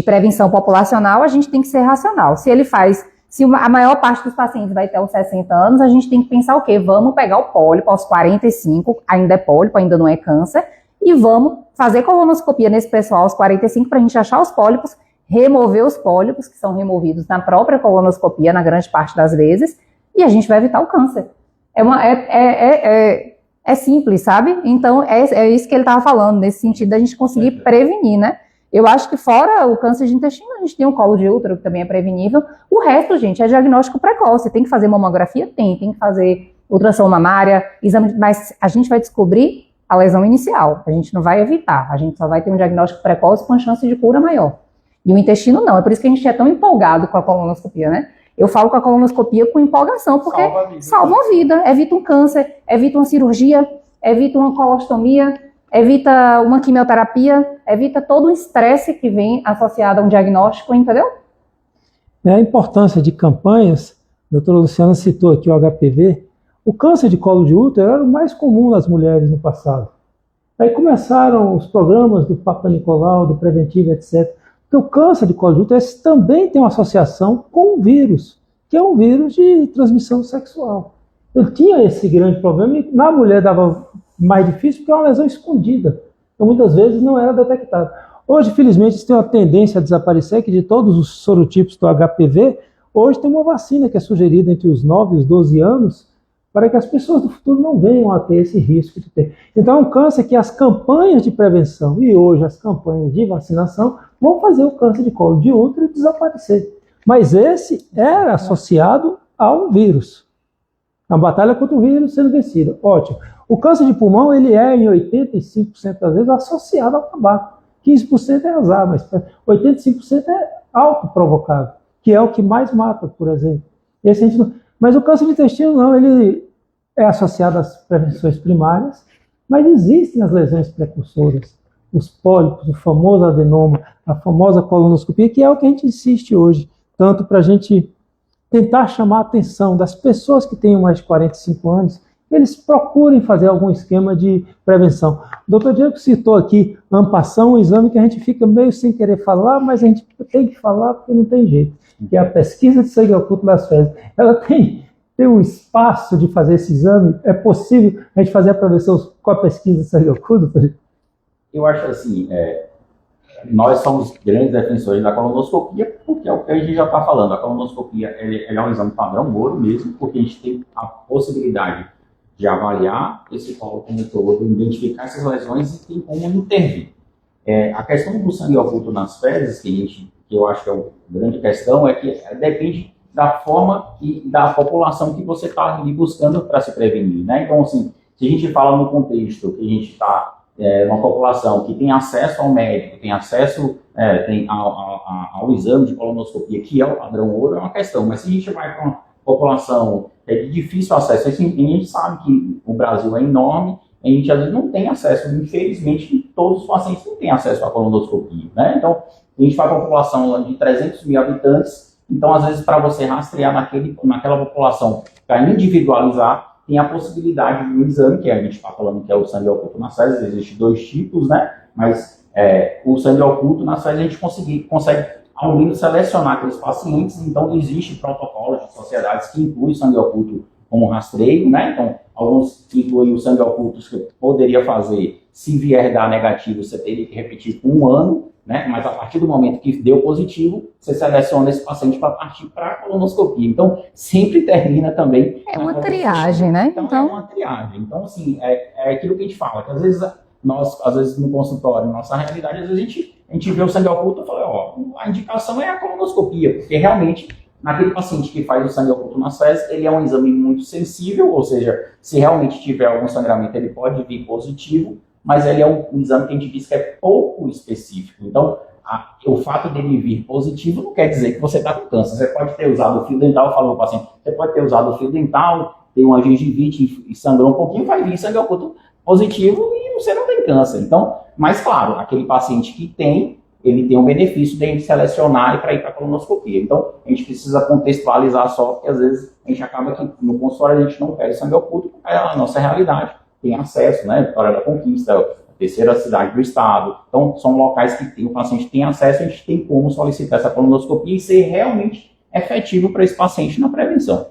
prevenção populacional, a gente tem que ser racional. Se a maior parte dos pacientes vai ter aos 60 anos, a gente tem que pensar o quê? Vamos pegar o pólipo aos 45, ainda é pólipo, ainda não é câncer, e vamos fazer colonoscopia nesse pessoal aos 45 para a gente achar os pólipos, remover os pólipos, que são removidos na própria colonoscopia, na grande parte das vezes, e a gente vai evitar o câncer. É simples, sabe? Então, é isso que ele estava falando, nesse sentido da gente conseguir prevenir, né? Eu acho que fora o câncer de intestino, a gente tem o colo de útero, que também é prevenível. O resto, gente, é diagnóstico precoce. Tem que fazer mamografia? Tem que fazer ultrassom mamária, exame, mas a gente vai descobrir a lesão inicial. A gente não vai evitar, a gente só vai ter um diagnóstico precoce com chance de cura maior. E o intestino não, é por isso que a gente é tão empolgado com a colonoscopia, né? Eu falo com a colonoscopia com empolgação, porque salva a vida, evita um câncer, evita uma cirurgia, evita uma colostomia, evita uma quimioterapia, evita todo o estresse que vem associado a um diagnóstico, entendeu? A importância de campanhas, a doutora Luciana citou aqui o HPV, o câncer de colo de útero era o mais comum nas mulheres no passado. Aí começaram os programas do Papa Nicolau, do Preventivo, etc. Porque o câncer de colo de útero também tem uma associação com um vírus, que é um vírus de transmissão sexual. Ele tinha esse grande problema e na mulher dava mais difícil porque é uma lesão escondida. Então muitas vezes não era detectado. Hoje, felizmente, isso tem uma tendência a desaparecer, que de todos os sorotipos do HPV, hoje tem uma vacina que é sugerida entre os 9 e os 12 anos, para que as pessoas do futuro não venham a ter esse risco de ter. Então é um câncer que as campanhas de prevenção e hoje as campanhas de vacinação vão fazer o câncer de colo de útero desaparecer. Mas esse era associado a um vírus. A batalha contra o vírus sendo vencida. Ótimo. O câncer de pulmão, ele é, em 85% das vezes, associado ao tabaco. 15% é azar, mas 85% é autoprovocado, que é o que mais mata, por exemplo. Esse a gente não... Mas o câncer de intestino não, ele é associado às prevenções primárias, mas existem as lesões precursoras, os pólipos, o famoso adenoma, a famosa colonoscopia, que é o que a gente insiste hoje, tanto para a gente tentar chamar a atenção das pessoas que tenham mais de 45 anos, que eles procurem fazer algum esquema de prevenção. O Dr. Diego citou aqui, ampação, um exame que a gente fica meio sem querer falar, mas a gente tem que falar porque não tem jeito, que é a pesquisa de sangue oculto das fezes. Ela tem um espaço de fazer esse exame? É possível a gente fazer a prevenção com a pesquisa de sangue oculto? Eu acho assim, nós somos grandes defensores da colonoscopia, porque é o que a gente já está falando. A colonoscopia ele é um exame padrão ouro mesmo, porque a gente tem a possibilidade de avaliar esse colo como todo, identificar essas lesões e tem como intervir. A questão do sangue oculto nas fezes, que eu acho que é a grande questão, é que depende da forma e da população que você está ali buscando para se prevenir, né? Então, assim, se a gente fala no contexto que a gente está numa população que tem acesso ao médico, tem acesso ao exame de colonoscopia, que é o padrão ouro, é uma questão. Mas se a gente vai para uma população de difícil acesso, assim, a gente sabe que o Brasil é enorme, a gente às vezes não tem acesso, infelizmente, todos os pacientes não têm acesso à colonoscopia, né? Então, a gente vai para uma população de 300 mil habitantes, então, às vezes, para você rastrear naquela população, para individualizar, tem a possibilidade de um exame, que a gente está falando que é o sangue oculto nas fezes, existem 2 tipos, né? Mas o sangue oculto nas fezes a gente consegue, ao menos, selecionar aqueles pacientes, então existe protocolos de sociedades que incluem o sangue oculto como rastreio, né? Então, alguns incluem o sangue oculto que poderia fazer, se vier dar negativo, você teria que repetir por 1 ano, né? Mas a partir do momento que deu positivo, você seleciona esse paciente para partir para a colonoscopia. Então, sempre termina também... É uma triagem, né? Então, é uma triagem. Então, assim, é aquilo que a gente fala, que às vezes no consultório, nossa realidade, às vezes a gente vê o sangue oculto e fala, a indicação é a colonoscopia, porque realmente, naquele paciente que faz o sangue oculto nas fezes, ele é um exame muito sensível, ou seja, se realmente tiver algum sangramento, ele pode vir positivo, mas ele é um exame que a gente diz que é pouco específico. Então, o fato dele vir positivo não quer dizer que você está com câncer. Você pode ter usado o fio dental, falou para o paciente, você pode ter usado o fio dental, ter uma gengivite e sangrou um pouquinho, vai vir sangue oculto positivo e você não tem câncer. Então, mas claro, aquele paciente que tem, ele tem um benefício de a gente selecionar e para ir para a colonoscopia. Então, a gente precisa contextualizar só, porque às vezes a gente acaba que no consultório a gente não pede sangue oculto, porque é a nossa realidade. Tem acesso, né? Vitória da Conquista, a terceira cidade do estado. Então, são locais que o paciente tem acesso, a gente tem como solicitar essa colonoscopia e ser realmente efetivo para esse paciente na prevenção.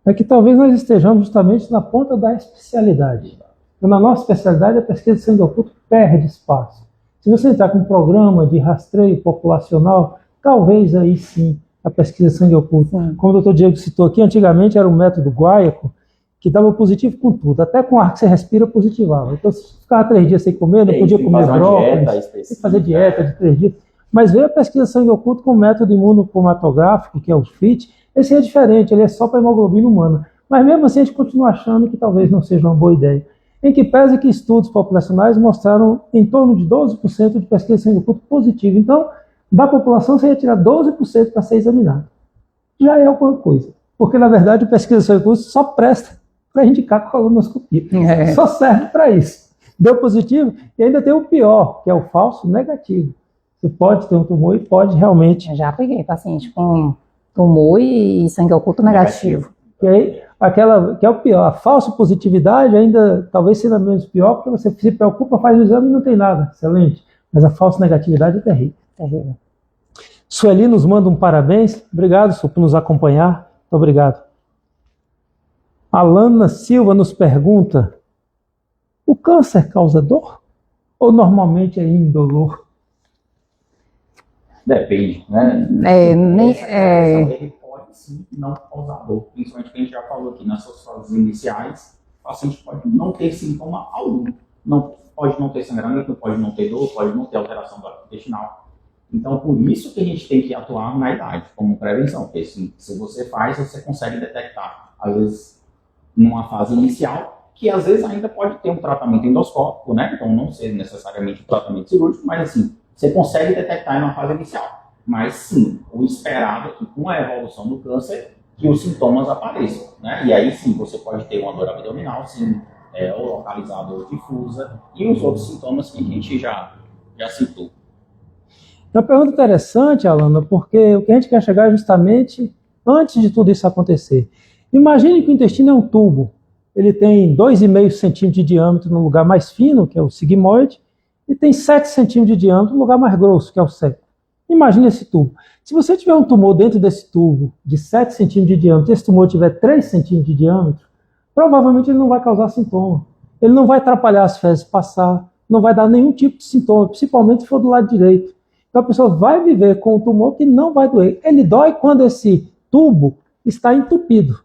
É que talvez nós estejamos justamente na ponta da especialidade. Então, na nossa especialidade, a pesquisa de sangue oculto perde espaço. Se você entrar com um programa de rastreio populacional, talvez aí sim a pesquisa de sangue oculto. Como o Dr. Diego citou aqui, antigamente era o método Guaiaco, que dava positivo com tudo, até com o ar que você respira positivava. Então, se ficava 3 dias sem comer, não podia comer brócolis, tem que fazer dieta de 3 dias. Mas veio a pesquisa sangue oculto com o método imunocromatográfico, que é o FIT. Esse é diferente, ele é só para hemoglobina humana. Mas mesmo assim a gente continua achando que talvez não seja uma boa ideia. Em que pese que estudos populacionais mostraram em torno de 12% de pesquisa sangue oculto positivo. Então, da população você ia tirar 12% para ser examinado. Já é alguma coisa. Porque, na verdade, a pesquisa sangue oculto só presta para indicar colonoscopia. Só serve para isso. Deu positivo e ainda tem o pior, que é o falso negativo. Você pode ter um tumor e pode realmente... Eu já peguei paciente com tumor e sangue oculto negativo. E aí, que é o pior. A falsa positividade ainda talvez seja menos pior, porque você se preocupa, faz o exame e não tem nada. Excelente. Mas a falsa negatividade é terrível. Terrível. Sueli nos manda um parabéns. Obrigado, Su, por nos acompanhar. Muito obrigado. Alana Silva nos pergunta: o câncer causa dor? Ou normalmente é indolor? Depende, né? Ele pode sim não causar dor. Principalmente que a gente já falou aqui nas suas fases iniciais, o paciente pode não ter sintoma algum. Pode não ter sangramento, pode não ter dor, pode não ter alteração do intestinal. Então, por isso que a gente tem que atuar na idade, como prevenção. Porque se você faz, você consegue detectar, às vezes, numa fase inicial, que às vezes ainda pode ter um tratamento endoscópico, né? Então, não ser necessariamente um tratamento cirúrgico, mas assim, você consegue detectar em uma fase inicial. Mas sim, o esperado é que com a evolução do câncer, que os sintomas apareçam, né? E aí sim, você pode ter uma dor abdominal, sim, ou localizada ou difusa, e os outros sintomas que a gente já citou. Uma pergunta interessante, Alana, porque o que a gente quer chegar é justamente antes de tudo isso acontecer. Imagine que o intestino é um tubo. Ele tem 2,5 centímetros de diâmetro no lugar mais fino, que é o sigmoide, e tem 7 centímetros de diâmetro no lugar mais grosso, que é o seco. Imagine esse tubo. Se você tiver um tumor dentro desse tubo de 7 centímetros de diâmetro, e esse tumor tiver 3 centímetros de diâmetro, provavelmente ele não vai causar sintoma. Ele não vai atrapalhar as fezes passar, não vai dar nenhum tipo de sintoma, principalmente se for do lado direito. Então a pessoa vai viver com um tumor que não vai doer. Ele dói quando esse tubo está entupido.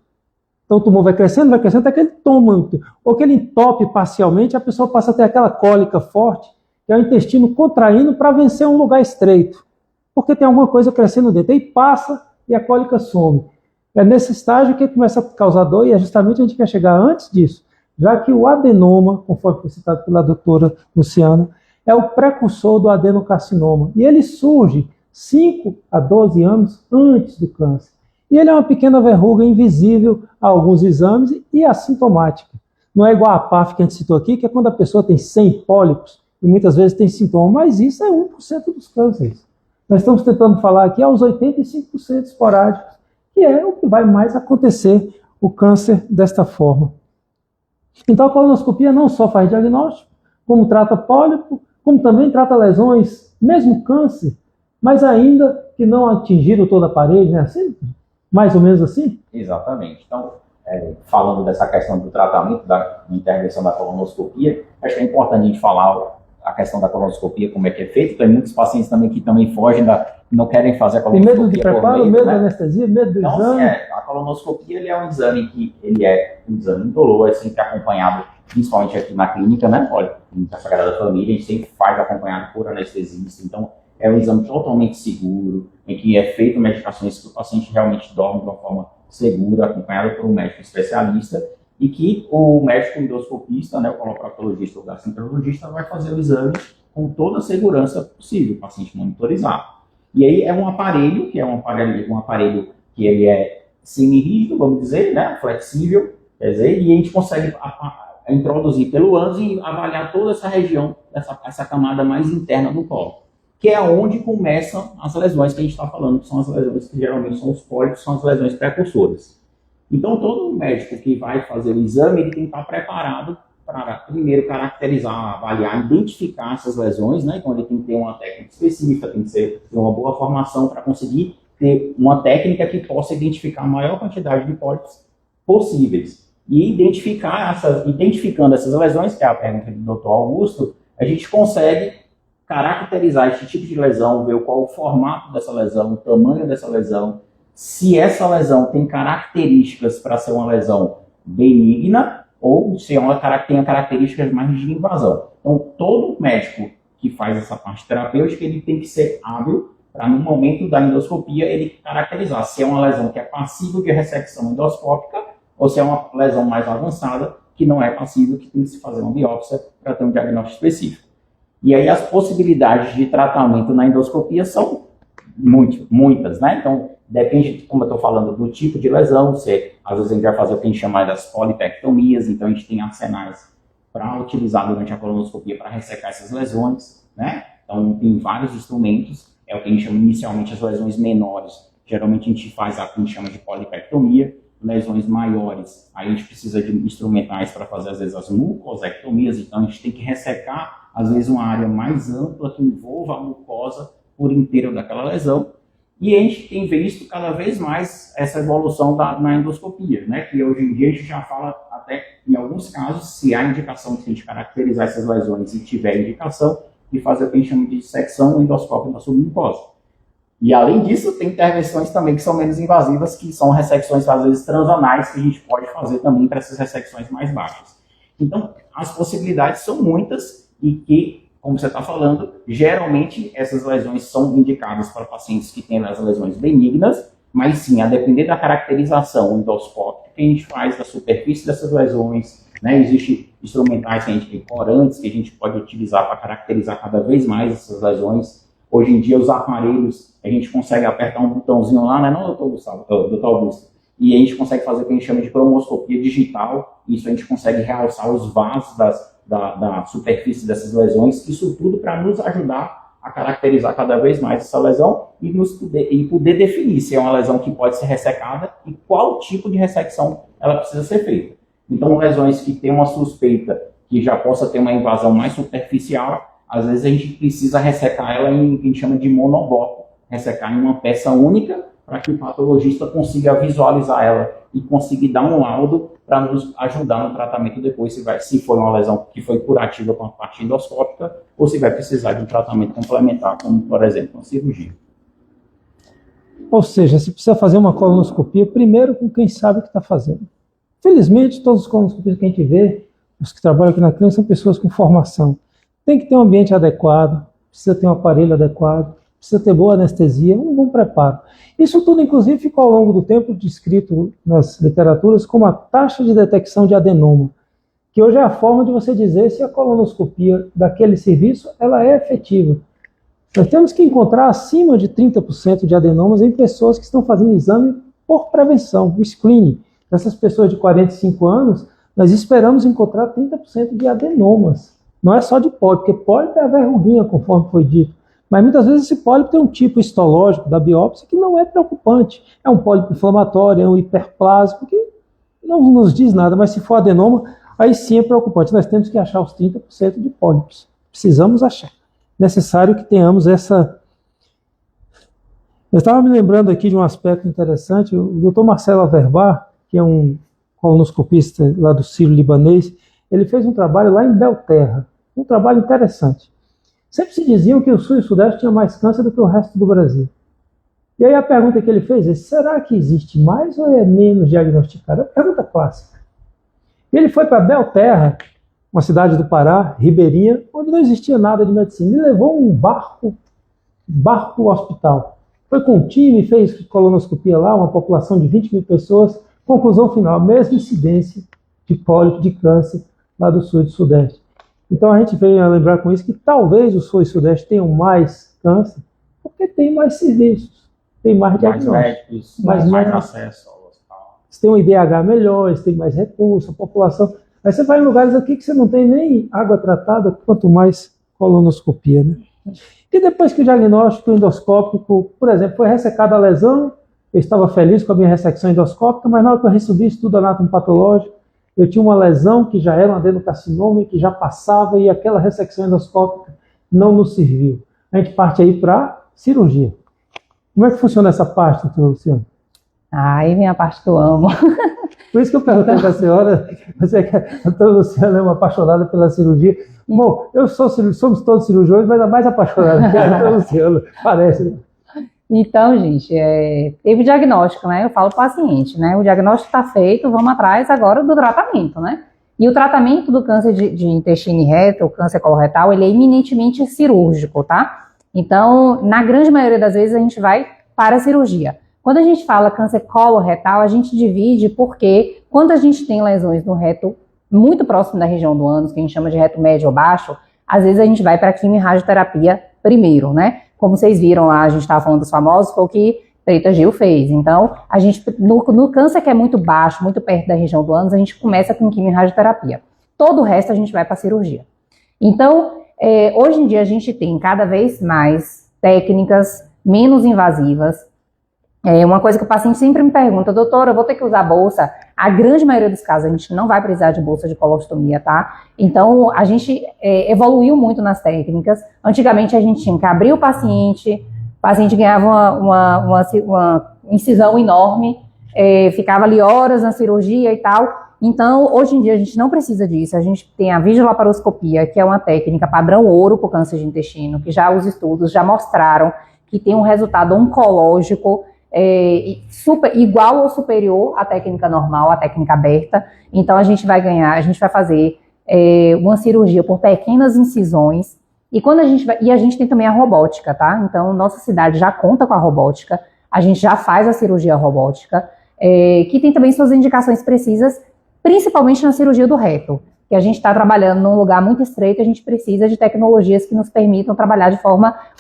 Então o tumor vai crescendo até que ele toma, ou que ele entope parcialmente, a pessoa passa a ter aquela cólica forte, que é o intestino contraindo para vencer um lugar estreito. Porque tem alguma coisa crescendo dentro. Aí passa e a cólica some. É nesse estágio que começa a causar dor, e é justamente a gente quer chegar antes disso, já que o adenoma, conforme foi citado pela doutora Luciana, é o precursor do adenocarcinoma. E ele surge 5 a 12 anos antes do câncer. E ele é uma pequena verruga invisível a alguns exames e assintomática. Não é igual a PAF que a gente citou aqui, que é quando a pessoa tem 100 pólipos e muitas vezes tem sintoma, mas isso é 1% dos cânceres. Nós estamos tentando falar aqui aos 85% esporádicos, que é o que vai mais acontecer o câncer desta forma. Então a colonoscopia não só faz diagnóstico, como trata pólipo, como também trata lesões, mesmo câncer, mas ainda que não atingiram toda a parede, né? Assim, mais ou menos assim? Exatamente. Então, falando dessa questão do tratamento, da intervenção da colonoscopia, acho que é importante a gente falar a questão da colonoscopia, como é que é feito. Tem muitos pacientes também que também fogem, não querem fazer a colonoscopia. Tem medo de preparo, medo da anestesia, medo do então, exame? Assim, a colonoscopia ele é um exame que ele é um exame indolor, é sempre acompanhado, principalmente aqui na clínica, né? Olha, na Sagrada Família, a gente sempre faz acompanhado por anestesista. Então, é um exame totalmente seguro, em que é feito medicações que o paciente realmente dorme de uma forma segura, acompanhado por um médico especialista, e que o médico endoscopista, né, o coloproctologista ou gastroenterologista, vai fazer o exame com toda a segurança possível, o paciente monitorizar. E aí é um aparelho que que ele é semi-rígido, vamos dizer, né, flexível, quer dizer, e a gente consegue introduzir pelo ânus e avaliar toda essa região, essa camada mais interna do colo, que é onde começam as lesões que a gente está falando, que são as lesões que geralmente são os pólipos, são as lesões precursoras. Então, todo médico que vai fazer o exame, ele tem que estar preparado para, primeiro, caracterizar, avaliar, identificar essas lesões, né? Então, ele tem que ter uma técnica específica, tem que ter uma boa formação para conseguir ter uma técnica que possa identificar a maior quantidade de pólipos possíveis. E identificando essas lesões, que é a pergunta do Dr. Augusto, a gente consegue caracterizar esse tipo de lesão, ver qual o formato dessa lesão, o tamanho dessa lesão, se essa lesão tem características para ser uma lesão benigna ou se tem características mais de invasão. Então, todo médico que faz essa parte terapêutica, ele tem que ser hábil para, no momento da endoscopia, ele caracterizar se é uma lesão que é passível de ressecção endoscópica ou se é uma lesão mais avançada que não é passível, que tem que se fazer uma biópsia para ter um diagnóstico específico. E aí as possibilidades de tratamento na endoscopia são muitas, né? Então, depende, como eu estou falando, do tipo de lesão. Às vezes a gente vai fazer o que a gente chama das polipectomias, então a gente tem arsenais para utilizar durante a colonoscopia para ressecar essas lesões, né? Então, tem vários instrumentos, é o que a gente chama inicialmente as lesões menores. Geralmente a gente faz a que a gente chama de polipectomia. Lesões maiores, aí a gente precisa de instrumentais para fazer, às vezes, as mucosectomias, então a gente tem que ressecar, às vezes, uma área mais ampla que envolva a mucosa por inteiro daquela lesão. E a gente tem visto cada vez mais essa evolução na endoscopia, né? Que hoje em dia a gente já fala até, em alguns casos, se há indicação de a gente caracterizar essas lesões e tiver indicação, de fazer o que a gente chama de dissecção endoscópica da submucosa. E, além disso, tem intervenções também que são menos invasivas, que são ressecções, às vezes, transanais, que a gente pode fazer também para essas ressecções mais baixas. Então, as possibilidades são muitas e que, como você está falando, geralmente essas lesões são indicadas para pacientes que têm as lesões benignas, mas sim, a depender da caracterização endoscópica que a gente faz da superfície dessas lesões, né? Existem instrumentais que a gente tem corantes que a gente pode utilizar para caracterizar cada vez mais essas lesões. Hoje em dia, os aparelhos, a gente consegue apertar um botãozinho lá, né? Não, doutor Augusto? E a gente consegue fazer o que a gente chama de cromoscopia digital. Isso a gente consegue realçar os vasos da superfície dessas lesões. Isso tudo para nos ajudar a caracterizar cada vez mais essa lesão e poder definir se é uma lesão que pode ser ressecada e qual tipo de ressecção ela precisa ser feita. Então, lesões que têm uma suspeita que já possa ter uma invasão mais superficial, às vezes a gente precisa ressecar ela em o que a gente chama de monobloco, ressecar em uma peça única, para que o patologista consiga visualizar ela e conseguir dar um laudo para nos ajudar no tratamento depois, se for uma lesão que foi curativa com a parte endoscópica, ou se vai precisar de um tratamento complementar, como, por exemplo, uma cirurgia. Ou seja, se precisa fazer uma colonoscopia, primeiro com quem sabe o que está fazendo. Felizmente, todos os colonoscopistas que a gente vê, os que trabalham aqui na clínica, são pessoas com formação. Tem que ter um ambiente adequado, precisa ter um aparelho adequado, precisa ter boa anestesia, um bom preparo. Isso tudo, inclusive, ficou ao longo do tempo descrito nas literaturas como a taxa de detecção de adenoma, que hoje é a forma de você dizer se a colonoscopia daquele serviço ela é efetiva. Nós temos que encontrar acima de 30% de adenomas em pessoas que estão fazendo exame por prevenção, o screening. Essas pessoas de 45 anos, nós esperamos encontrar 30% de adenomas. Não é só de pólipo, porque pólipo é a verruguinha, conforme foi dito. Mas muitas vezes esse pólipo tem um tipo histológico da biópsia que não é preocupante. É um pólipo inflamatório, é um hiperplásico, que não nos diz nada, mas se for adenoma, aí sim é preocupante. Nós temos que achar os 30% de pólipos. Precisamos achar. Necessário que tenhamos essa... Eu estava me lembrando aqui de um aspecto interessante. O Dr. Marcelo Averbar, que é um colonoscopista lá do Sírio-Libanês, ele fez um trabalho lá em Belterra. Um trabalho interessante. Sempre se diziam que o Sul e o Sudeste tinham mais câncer do que o resto do Brasil. E aí a pergunta que ele fez é, será que existe mais ou é menos diagnosticado? É uma pergunta clássica. E ele foi para Belterra, uma cidade do Pará, ribeirinha, onde não existia nada de medicina. Ele levou um barco ao hospital. Foi com um time, fez colonoscopia lá, uma população de 20 mil pessoas. Conclusão final, mesma incidência de pólipo, de câncer, lá do Sul e do Sudeste. Então a gente veio a lembrar com isso que talvez o Sul e o Sudeste tenham mais câncer, porque tem mais serviços, tem mais diagnósticos, mais acesso ao hospital. Eles têm um IDH melhor, eles têm mais recursos, a população... Aí você vai em lugares aqui que você não tem nem água tratada, quanto mais colonoscopia, né? E depois que o diagnóstico endoscópico, por exemplo, foi ressecada a lesão, eu estava feliz com a minha ressecção endoscópica, mas na hora que eu recebi estudo anatomopatológico, eu tinha uma lesão que já era um adenocarcinoma, que já passava, e aquela ressecção endoscópica não nos serviu. A gente parte aí para cirurgia. Como é que funciona essa parte, doutor Luciano? Ai, minha parte que eu amo. Por isso que eu perguntei para a senhora, você que a doutora Luciana é uma apaixonada pela cirurgia. Bom, somos todos cirurgiões, mas a mais apaixonada que a doutora Luciana, parece. Então, gente, teve o diagnóstico, né? Eu falo para o paciente, né? O diagnóstico está feito, vamos atrás agora do tratamento, né? E o tratamento do câncer de intestino e reto, o câncer coloretal, ele é eminentemente cirúrgico, tá? Então, na grande maioria das vezes, a gente vai para a cirurgia. Quando a gente fala câncer coloretal, a gente divide porque quando a gente tem lesões no reto muito próximo da região do ânus, que a gente chama de reto médio ou baixo, às vezes a gente vai para a quimio-radioterapia primeiro, né? Como vocês viram lá, a gente estava falando dos famosos, foi o que Preta Gil fez. Então, a gente, no câncer que é muito baixo, muito perto da região do ânus, a gente começa com quimio-radioterapia. Todo o resto a gente vai para a cirurgia. Então, hoje em dia a gente tem cada vez mais técnicas menos invasivas. Uma coisa que o paciente sempre me pergunta, doutora, eu vou ter que usar bolsa? A grande maioria dos casos a gente não vai precisar de bolsa de colostomia, tá? Então, a gente evoluiu muito nas técnicas. Antigamente a gente tinha que abrir o paciente ganhava uma incisão enorme, ficava ali horas na cirurgia e tal. Então, hoje em dia a gente não precisa disso. A gente tem a videolaparoscopia, que é uma técnica padrão ouro para o câncer de intestino, que já os estudos já mostraram que tem um resultado oncológico igual ou superior à técnica normal, à técnica aberta. Então a gente vai fazer uma cirurgia por pequenas incisões. E a gente tem também a robótica, tá? Então nossa cidade já conta com a robótica, a gente já faz a cirurgia robótica, que tem também suas indicações precisas, principalmente na cirurgia do reto, que a gente está trabalhando num lugar muito estreito, a gente precisa de tecnologias que nos permitam trabalhar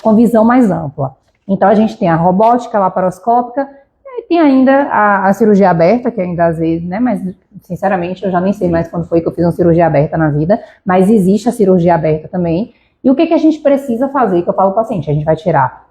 com visão mais ampla. Então, a gente tem a robótica laparoscópica, e tem ainda a cirurgia aberta, que ainda às vezes, né, mas sinceramente eu já nem sei mais quando foi que eu fiz uma cirurgia aberta na vida, mas existe a cirurgia aberta também. E o que a gente precisa fazer, que eu falo para o paciente, a gente vai tirar.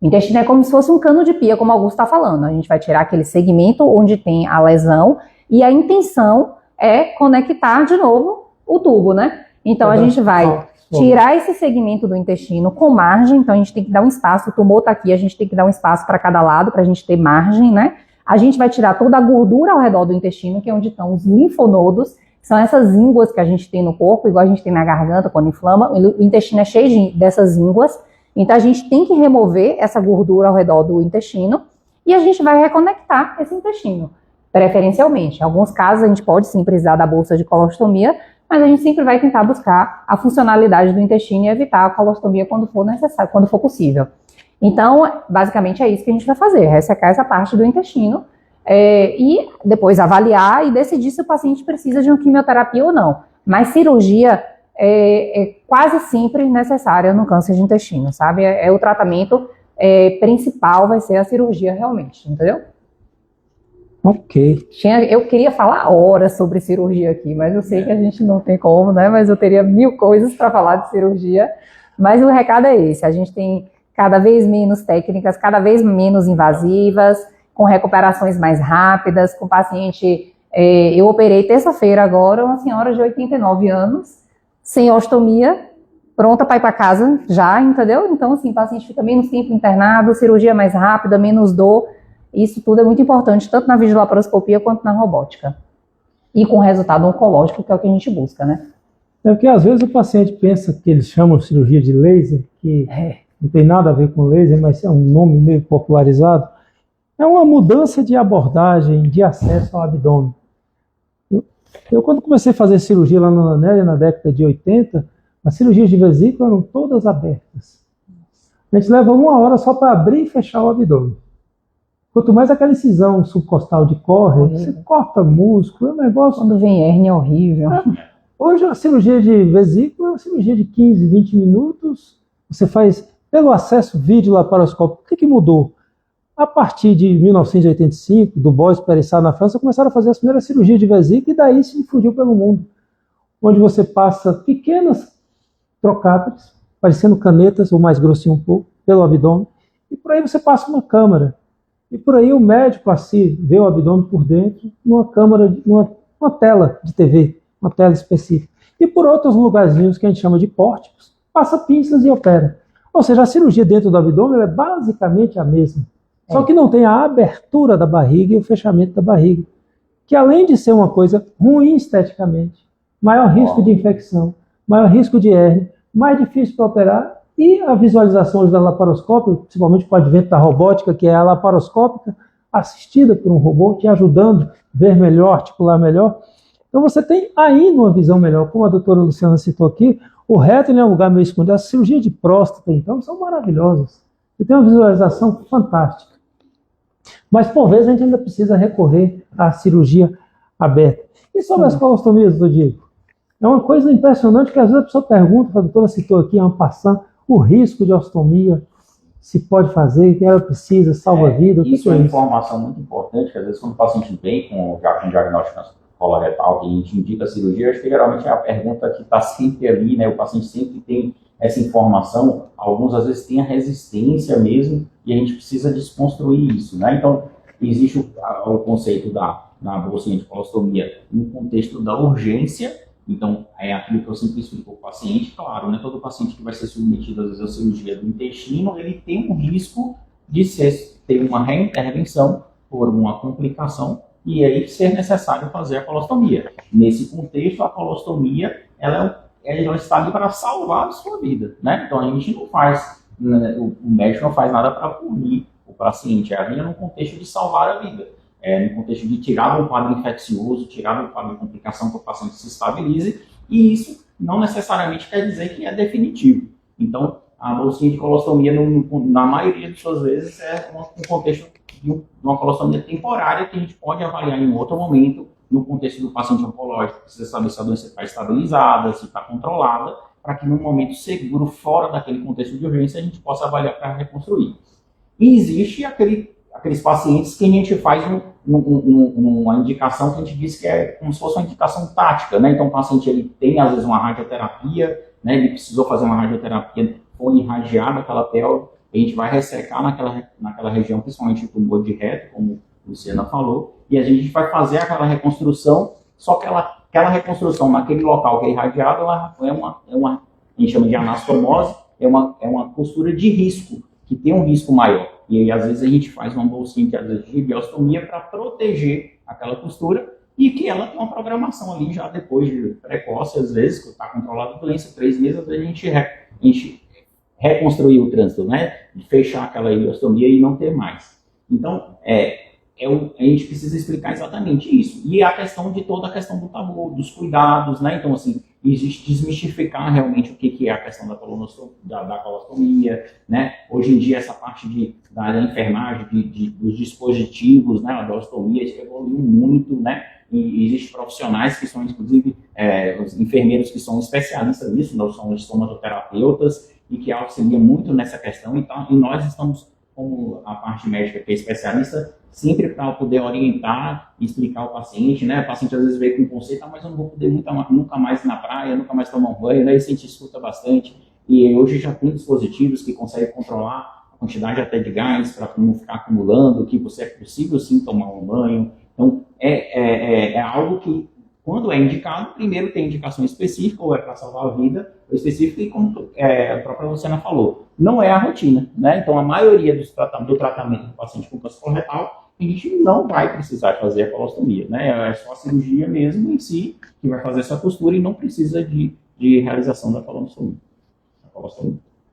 O intestino é como se fosse um cano de pia, como o Augusto está falando, a gente vai tirar aquele segmento onde tem a lesão, e a intenção é conectar de novo o tubo, né? Então, a gente vai tirar esse segmento do intestino com margem, então a gente tem que dar um espaço, o tumor está aqui, a gente tem que dar um espaço para cada lado, para a gente ter margem, né? A gente vai tirar toda a gordura ao redor do intestino, que é onde estão os linfonodos, que são essas ínguas que a gente tem no corpo, igual a gente tem na garganta quando inflama, o intestino é cheio dessas ínguas, então a gente tem que remover essa gordura ao redor do intestino e a gente vai reconectar esse intestino, preferencialmente. Em alguns casos a gente pode sim precisar da bolsa de colostomia, mas a gente sempre vai tentar buscar a funcionalidade do intestino e evitar a colostomia quando for necessário, quando for possível. Então, basicamente é isso que a gente vai fazer, ressecar essa parte do intestino e depois avaliar e decidir se o paciente precisa de uma quimioterapia ou não. Mas cirurgia é quase sempre necessária no câncer de intestino, sabe? O tratamento principal vai ser a cirurgia realmente, entendeu? Ok. Eu queria falar horas sobre cirurgia aqui, mas eu sei que a gente não tem como, né? Mas eu teria 1000 coisas para falar de cirurgia. Mas o recado é esse: a gente tem cada vez menos técnicas, cada vez menos invasivas, com recuperações mais rápidas, com paciente. Eu operei terça-feira agora, uma senhora de 89 anos, sem ostomia, pronta para ir para casa já, entendeu? Então, assim, o paciente fica menos tempo internado, cirurgia mais rápida, menos dor. Isso tudo é muito importante, tanto na videolaparoscopia quanto na robótica. E com resultado oncológico, que é o que a gente busca, né? Porque às vezes o paciente pensa que eles chamam cirurgia de laser, que não tem nada a ver com laser, mas é um nome meio popularizado. É uma mudança de abordagem, de acesso ao abdômen. Eu quando comecei a fazer cirurgia lá na Anélia, na década de 80, as cirurgias de vesícula eram todas abertas. A gente leva 1 hora só para abrir e fechar o abdômen. Quanto mais aquela incisão subcostal de córnea, você corta músculo, é um negócio... Quando vem hérnia é horrível. Hoje a cirurgia de vesícula é uma cirurgia de 15, 20 minutos. Você faz pelo acesso videolaparoscópico. O que mudou? A partir de 1985, do Bois Périssat na França, começaram a fazer as primeiras cirurgias de vesícula e daí se difundiu pelo mundo. Onde você passa pequenas trocáteres, parecendo canetas, ou mais grossinho um pouco, pelo abdômen, e por aí você passa uma câmara. E por aí o médico assim vê o abdômen por dentro numa câmara, uma tela de TV, uma tela específica. E por outros lugarzinhos que a gente chama de pórticos, passa pinças e opera. Ou seja, a cirurgia dentro do abdômen é basicamente a mesma. Só que não tem a abertura da barriga e o fechamento da barriga. Que além de ser uma coisa ruim esteticamente, maior risco de infecção, maior risco de hérnia, mais difícil para operar, E a visualização hoje da laparoscópia, principalmente com o advento da robótica, que é a laparoscópica, assistida por um robô, te ajudando a ver melhor, articular melhor. Então você tem ainda uma visão melhor. Como a doutora Luciana citou aqui, o reto é um lugar meio escondido. A cirurgia de próstata, então, são maravilhosas. Você tem uma visualização fantástica. Mas, por vezes, a gente ainda precisa recorrer à cirurgia aberta. E sobre as colostomias, doutor Diego? É uma coisa impressionante que às vezes a pessoa pergunta, a doutora citou aqui, en passant, o risco de ostomia, se pode fazer, que ela precisa, salva a vida. Isso é uma informação muito importante, que às vezes quando o paciente vem com diagnóstico na coloretal, que a gente indica a cirurgia, acho que geralmente é a pergunta que está sempre ali, né? O paciente sempre tem essa informação, alguns às vezes têm a resistência mesmo, e a gente precisa desconstruir isso, né? Então, existe o conceito na bolsinha de colostomia no contexto da urgência. Então, é aquilo que eu sempre explico ao paciente, claro, né? Todo paciente que vai ser submetido, às vezes, à cirurgia do intestino, ele tem um risco de ter uma reintervenção por uma complicação e aí ser necessário fazer a colostomia. Nesse contexto, a colostomia, ela está ali para salvar a sua vida, né? Então, a gente não faz, né? O médico não faz nada para punir o paciente, é ali no contexto de salvar a vida. No contexto de tirar um quadro infeccioso, tirar um quadro de complicação para o paciente se estabilize, e isso não necessariamente quer dizer que é definitivo. Então, a bolsinha de colostomia, na maioria das suas vezes, é um contexto de uma colostomia temporária que a gente pode avaliar em outro momento, no contexto do paciente oncológico, precisa saber se a doença está estabilizada, se está controlada, para que num momento seguro, fora daquele contexto de urgência, a gente possa avaliar para reconstruir. E existe aqueles pacientes que a gente faz uma indicação que a gente diz que é como se fosse uma indicação tática, né? Então o paciente ele tem às vezes uma radioterapia, né? Ele precisou fazer uma radioterapia, foi irradiada aquela pelve, a gente vai ressecar naquela região, principalmente o tumor de reto, como a Luciana falou, e a gente vai fazer aquela reconstrução, só que aquela reconstrução naquele local que é irradiado, ela a gente chama de anastomose, é uma postura de risco, que tem um risco maior. E aí, às vezes, a gente faz uma bolsinha de, às vezes, de biostomia para proteger aquela costura e que ela tem uma programação ali já depois de precoce, às vezes, que está controlada a doença, 3 meses, às vezes a gente reconstruir o trânsito, né? De fechar aquela biostomia e não ter mais. Então, a gente precisa explicar exatamente isso. E a questão de toda a questão do tabu, dos cuidados, né? Então, assim, existe desmistificar realmente o que é a questão da colostomia, né? Hoje em dia, essa parte da enfermagem, dos dispositivos, né? Da ostomia, evoluiu muito, né? E existem profissionais que são, inclusive, os enfermeiros que são especialistas nisso, nós somos estomaterapeutas, e que auxiliam muito nessa questão. Então, e nós estamos, como a parte médica que é especialista, sempre para poder orientar e explicar ao paciente, né? O paciente às vezes veio com um conceito, mas eu não vou poder nunca mais ir na praia, nunca mais tomar um banho, né? Isso a gente escuta bastante. E hoje já tem dispositivos que conseguem controlar a quantidade até de gás para não ficar acumulando, que você é possível sim tomar um banho. Então, é algo que, quando é indicado, primeiro tem indicação específica, ou é para salvar a vida, ou específica, e como a própria Luciana falou, não é a rotina, né? Então, a maioria do tratamento do paciente com câncer coloretal, a gente não vai precisar fazer a colostomia, né? É só a cirurgia mesmo em si que vai fazer essa costura e não precisa de realização da colostomia.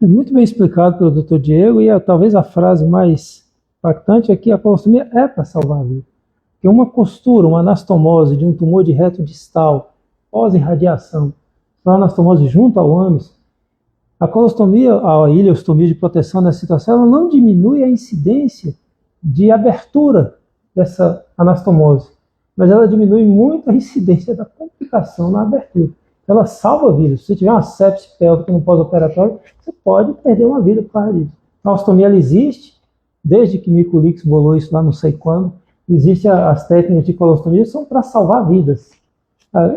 Muito bem explicado pelo Dr. Diego, e talvez a frase mais impactante é que a colostomia é para salvar a vida. Porque uma costura, uma anastomose de um tumor de reto distal pós-irradiação, uma anastomose junto ao ânus, a colostomia, a ileostomia de proteção nessa situação, ela não diminui a incidência de abertura dessa anastomose, mas ela diminui muito a incidência da complicação na abertura. Ela salva vidas. Se você tiver uma sepse pélvica no pós-operatório, você pode perder uma vida por causa disso. A colostomia ela existe, desde que Mico Leakes bolou isso lá não sei quando. Existem as técnicas de colostomia, são para salvar vidas.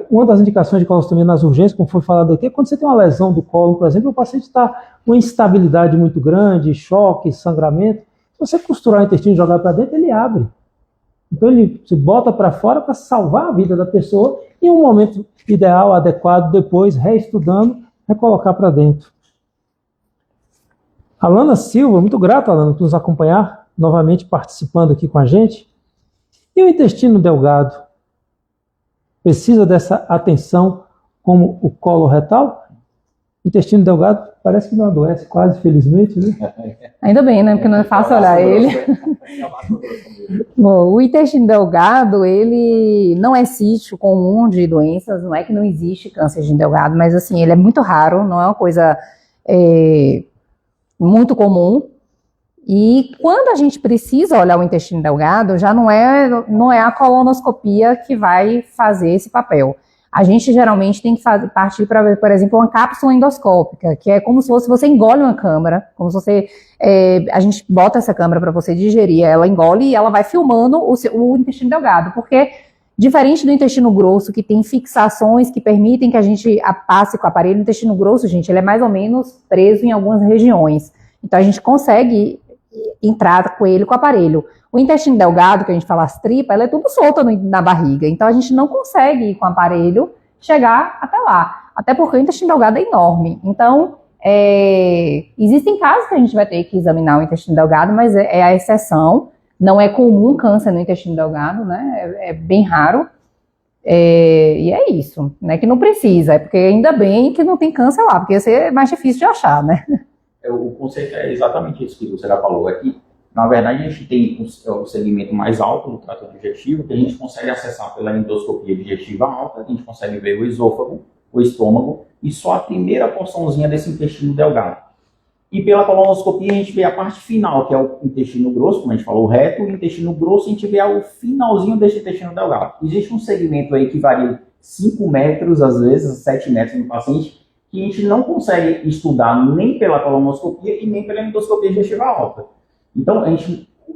Uma das indicações de colostomia nas urgências, como foi falado aqui, é quando você tem uma lesão do colo, por exemplo, o paciente está com uma instabilidade muito grande, choque, sangramento. Se você costurar o intestino e jogar para dentro, ele abre. Então ele se bota para fora para salvar a vida da pessoa e em um momento ideal, adequado, depois, reestudando, recolocar para dentro. Alana Silva, muito grato, Alana, por nos acompanhar, novamente participando aqui com a gente. E o intestino delgado? Precisa dessa atenção como o colo retal? intestino delgado parece que não adoece quase, felizmente, né? Ainda bem, né? Porque não é fácil olhar ele. Bom, o intestino delgado, ele não é sítio comum de doenças, não é que não existe câncer de intestino delgado, mas assim, ele é muito raro, não é uma coisa muito comum. E quando a gente precisa olhar o intestino delgado, já não é a colonoscopia que vai fazer esse papel. A gente geralmente tem que partir para, por exemplo, uma cápsula endoscópica, que é como se você engole uma câmara, como se você, a gente bota essa câmara para você digerir, ela engole e ela vai filmando o intestino delgado, porque diferente do intestino grosso, que tem fixações que permitem que a gente passe com o aparelho, o intestino grosso, gente, ele é mais ou menos preso em algumas regiões. Então a gente consegue entrar com ele com o aparelho. O intestino delgado, que a gente fala as tripas, ela é tudo solta na barriga. Então a gente não consegue ir com o aparelho chegar até lá. Até porque o intestino delgado é enorme. Então, existem casos que a gente vai ter que examinar o intestino delgado, mas é a exceção. Não é comum câncer no intestino delgado, né? É bem raro. E é isso, né? Que não precisa. É porque ainda bem que não tem câncer lá, porque isso é mais difícil de achar, né? O conceito é exatamente isso que você já falou. É que, na verdade, a gente tem o segmento mais alto do trato digestivo, que a gente consegue acessar pela endoscopia digestiva alta, a gente consegue ver o esôfago, o estômago, e só a primeira porçãozinha desse intestino delgado. E pela colonoscopia a gente vê a parte final, que é o intestino grosso, como a gente falou, o reto, o intestino grosso, a gente vê o finalzinho desse intestino delgado. Existe um segmento aí que varia 5 metros, às vezes 7 metros no paciente, que a gente não consegue estudar nem pela colonoscopia e nem pela endoscopia digestiva alta. Então,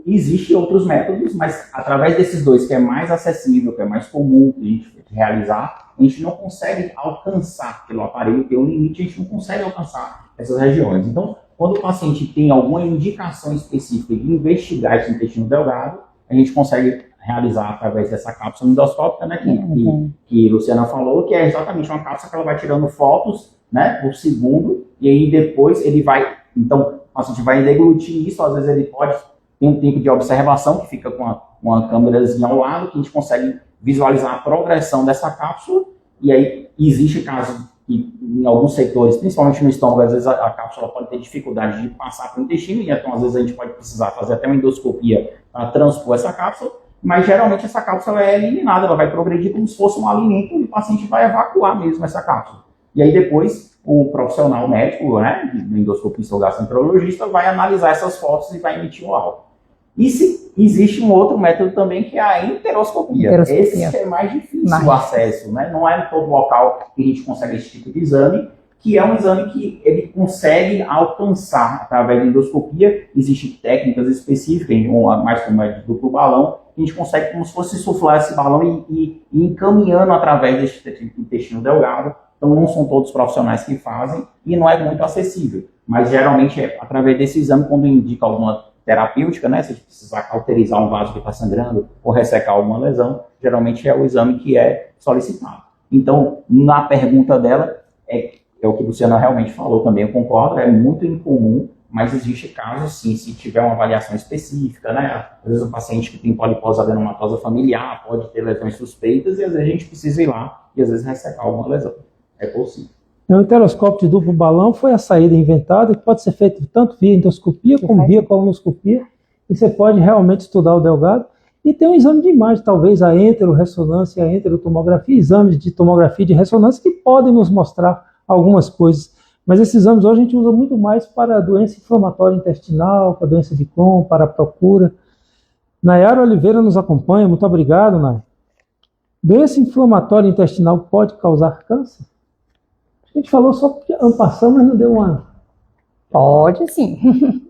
existe outros métodos, mas através desses dois, que é mais acessível, que é mais comum a gente realizar, a gente não consegue alcançar pelo aparelho, tem um limite, a gente não consegue alcançar essas regiões. Então, quando o paciente tem alguma indicação específica de investigar esse intestino delgado, a gente consegue realizar através dessa cápsula endoscópica, né, que Luciana falou, que é exatamente uma cápsula que ela vai tirando fotos, né, por segundo, e aí depois ele vai, então, o paciente vai deglutir isso, às vezes ele pode ter um tempo de observação, que fica com uma câmerazinha ao lado, que a gente consegue visualizar a progressão dessa cápsula, e aí existe caso que em alguns setores, principalmente no estômago, às vezes a cápsula pode ter dificuldade de passar para o intestino, e então às vezes a gente pode precisar fazer até uma endoscopia para transpor essa cápsula, mas geralmente essa cápsula é eliminada, ela vai progredir como se fosse um alimento, e o paciente vai evacuar mesmo essa cápsula. E aí depois o profissional médico, né, do endoscopista ou gastroenterologista, vai analisar essas fotos e vai emitir um laudo. E existe um outro método também, que é a enteroscopia. Esse é mais difícil o acesso, né? Não é em todo local que a gente consegue esse tipo de exame, que é um exame que ele consegue alcançar através da endoscopia. Existem técnicas específicas, mais como é de duplo balão, que a gente consegue como se fosse suflar esse balão e ir encaminhando através desse intestino delgado. Então não são todos os profissionais que fazem e não é muito acessível. Mas geralmente é através desse exame, quando indica alguma terapêutica, né, se a gente precisar cauterizar um vaso que está sangrando ou ressecar alguma lesão, geralmente é o exame que é solicitado. Então, na pergunta dela, é o que a Luciana realmente falou também, eu concordo, é muito incomum, mas existe casos sim, se tiver uma avaliação específica, né, às vezes o paciente que tem polipose adenomatosa familiar pode ter lesões suspeitas e às vezes a gente precisa ir lá e às vezes ressecar alguma lesão. É possível. O enteroscópio de duplo balão foi a saída inventada, que pode ser feito tanto via endoscopia como via colonoscopia, e você pode realmente estudar o delgado. E tem um exame de imagem, talvez a enterorressonância, a enterotomografia, exames de tomografia de ressonância que podem nos mostrar algumas coisas. Mas esses exames hoje a gente usa muito mais para doença inflamatória intestinal, para doença de Crohn, para a procura. Nayara Oliveira nos acompanha, muito obrigado, Nayara. Doença inflamatória intestinal pode causar câncer? A gente falou só porque passamos, mas não deu uma... Pode sim.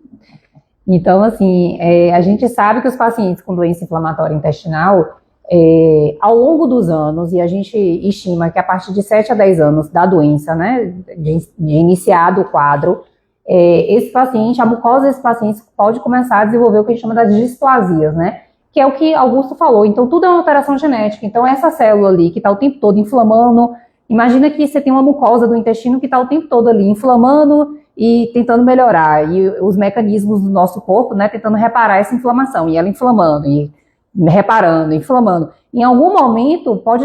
Então, assim, a gente sabe que os pacientes com doença inflamatória intestinal, ao longo dos anos, e a gente estima que a partir de 7 a 10 anos da doença, né, de iniciado o quadro, esse paciente, a mucosa desse paciente pode começar a desenvolver o que a gente chama das displasias, né? Que é o que Augusto falou. Então, tudo é uma alteração genética. Então, essa célula ali que está o tempo todo inflamando, imagina que você tem uma mucosa do intestino que está o tempo todo ali inflamando e tentando melhorar. E os mecanismos do nosso corpo, né, tentando reparar essa inflamação. E ela inflamando, e reparando, inflamando. Em algum momento, pode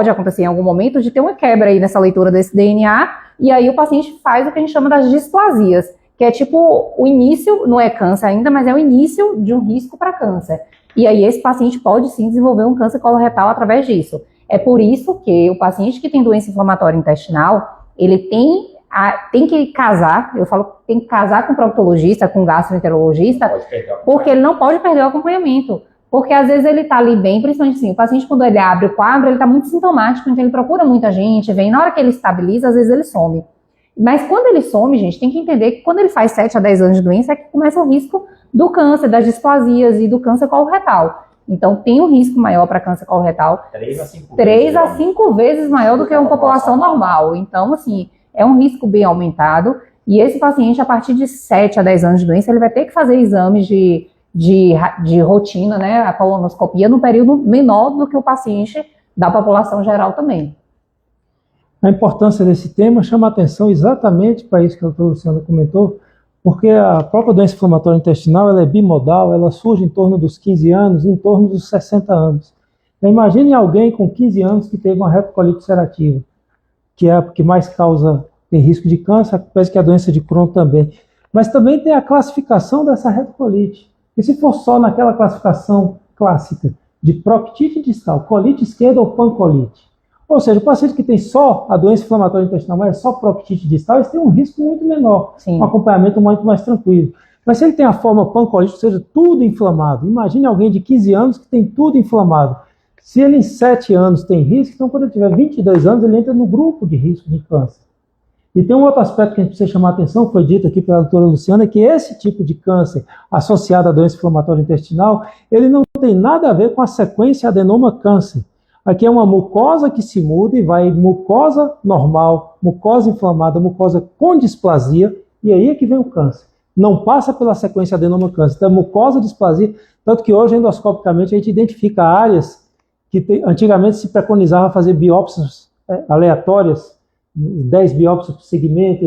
acontecer em algum momento de ter uma quebra aí nessa leitura desse DNA, e aí o paciente faz o que a gente chama das displasias, que é tipo o início, não é câncer ainda, mas é o início de um risco para câncer. E aí esse paciente pode sim desenvolver um câncer coloretal através disso. É por isso que o paciente que tem doença inflamatória intestinal, ele tem que casar, eu falo que tem que casar com o proctologista, com o gastroenterologista, porque ele não pode perder o acompanhamento. Porque às vezes ele está ali bem, principalmente assim, o paciente quando ele abre o quadro, ele está muito sintomático, então ele procura muita gente, vem, na hora que ele estabiliza, às vezes ele some. Mas quando ele some, gente, tem que entender que quando ele faz 7 a 10 anos de doença, é que começa o risco do câncer, das displasias e do câncer coloretal. Então tem um risco maior para câncer coloretal 3 a 5 vezes maior do que uma população normal. Então, assim, é um risco bem aumentado. E esse paciente, a partir de 7 a 10 anos de doença, ele vai ter que fazer exames de rotina, né, a colonoscopia, num período menor do que o paciente da população geral também. A importância desse tema chama a atenção exatamente para isso que a doutora Luciana comentou, porque a própria doença inflamatória intestinal ela é bimodal, ela surge em torno dos 15 anos e em torno dos 60 anos. Então, imagine alguém com 15 anos que teve uma retocolite ulcerativa, que é a que mais tem risco de câncer, parece que a doença de Crohn também. Mas também tem a classificação dessa retocolite. E se for só naquela classificação clássica de proctite distal, colite esquerda ou pancolite, ou seja, o paciente que tem só a doença inflamatória intestinal, mas é só proctite distal, ele tem um risco muito menor, Sim. um acompanhamento muito mais tranquilo. Mas se ele tem a forma pancolite, ou seja, tudo inflamado, imagine alguém de 15 anos que tem tudo inflamado. Se ele em 7 anos tem risco, então quando ele tiver 22 anos, ele entra no grupo de risco de câncer. E tem um outro aspecto que a gente precisa chamar a atenção, foi dito aqui pela doutora Luciana, que esse tipo de câncer associado à doença inflamatória intestinal, ele não tem nada a ver com a sequência adenoma-câncer. Aqui é uma mucosa que se muda e vai mucosa normal, mucosa inflamada, mucosa com displasia, e aí é que vem o câncer. Não passa pela sequência adenoma-câncer, então é mucosa, displasia, tanto que hoje endoscopicamente a gente identifica áreas que antigamente se preconizava fazer biópsias aleatórias, 10 biópsias por segmento,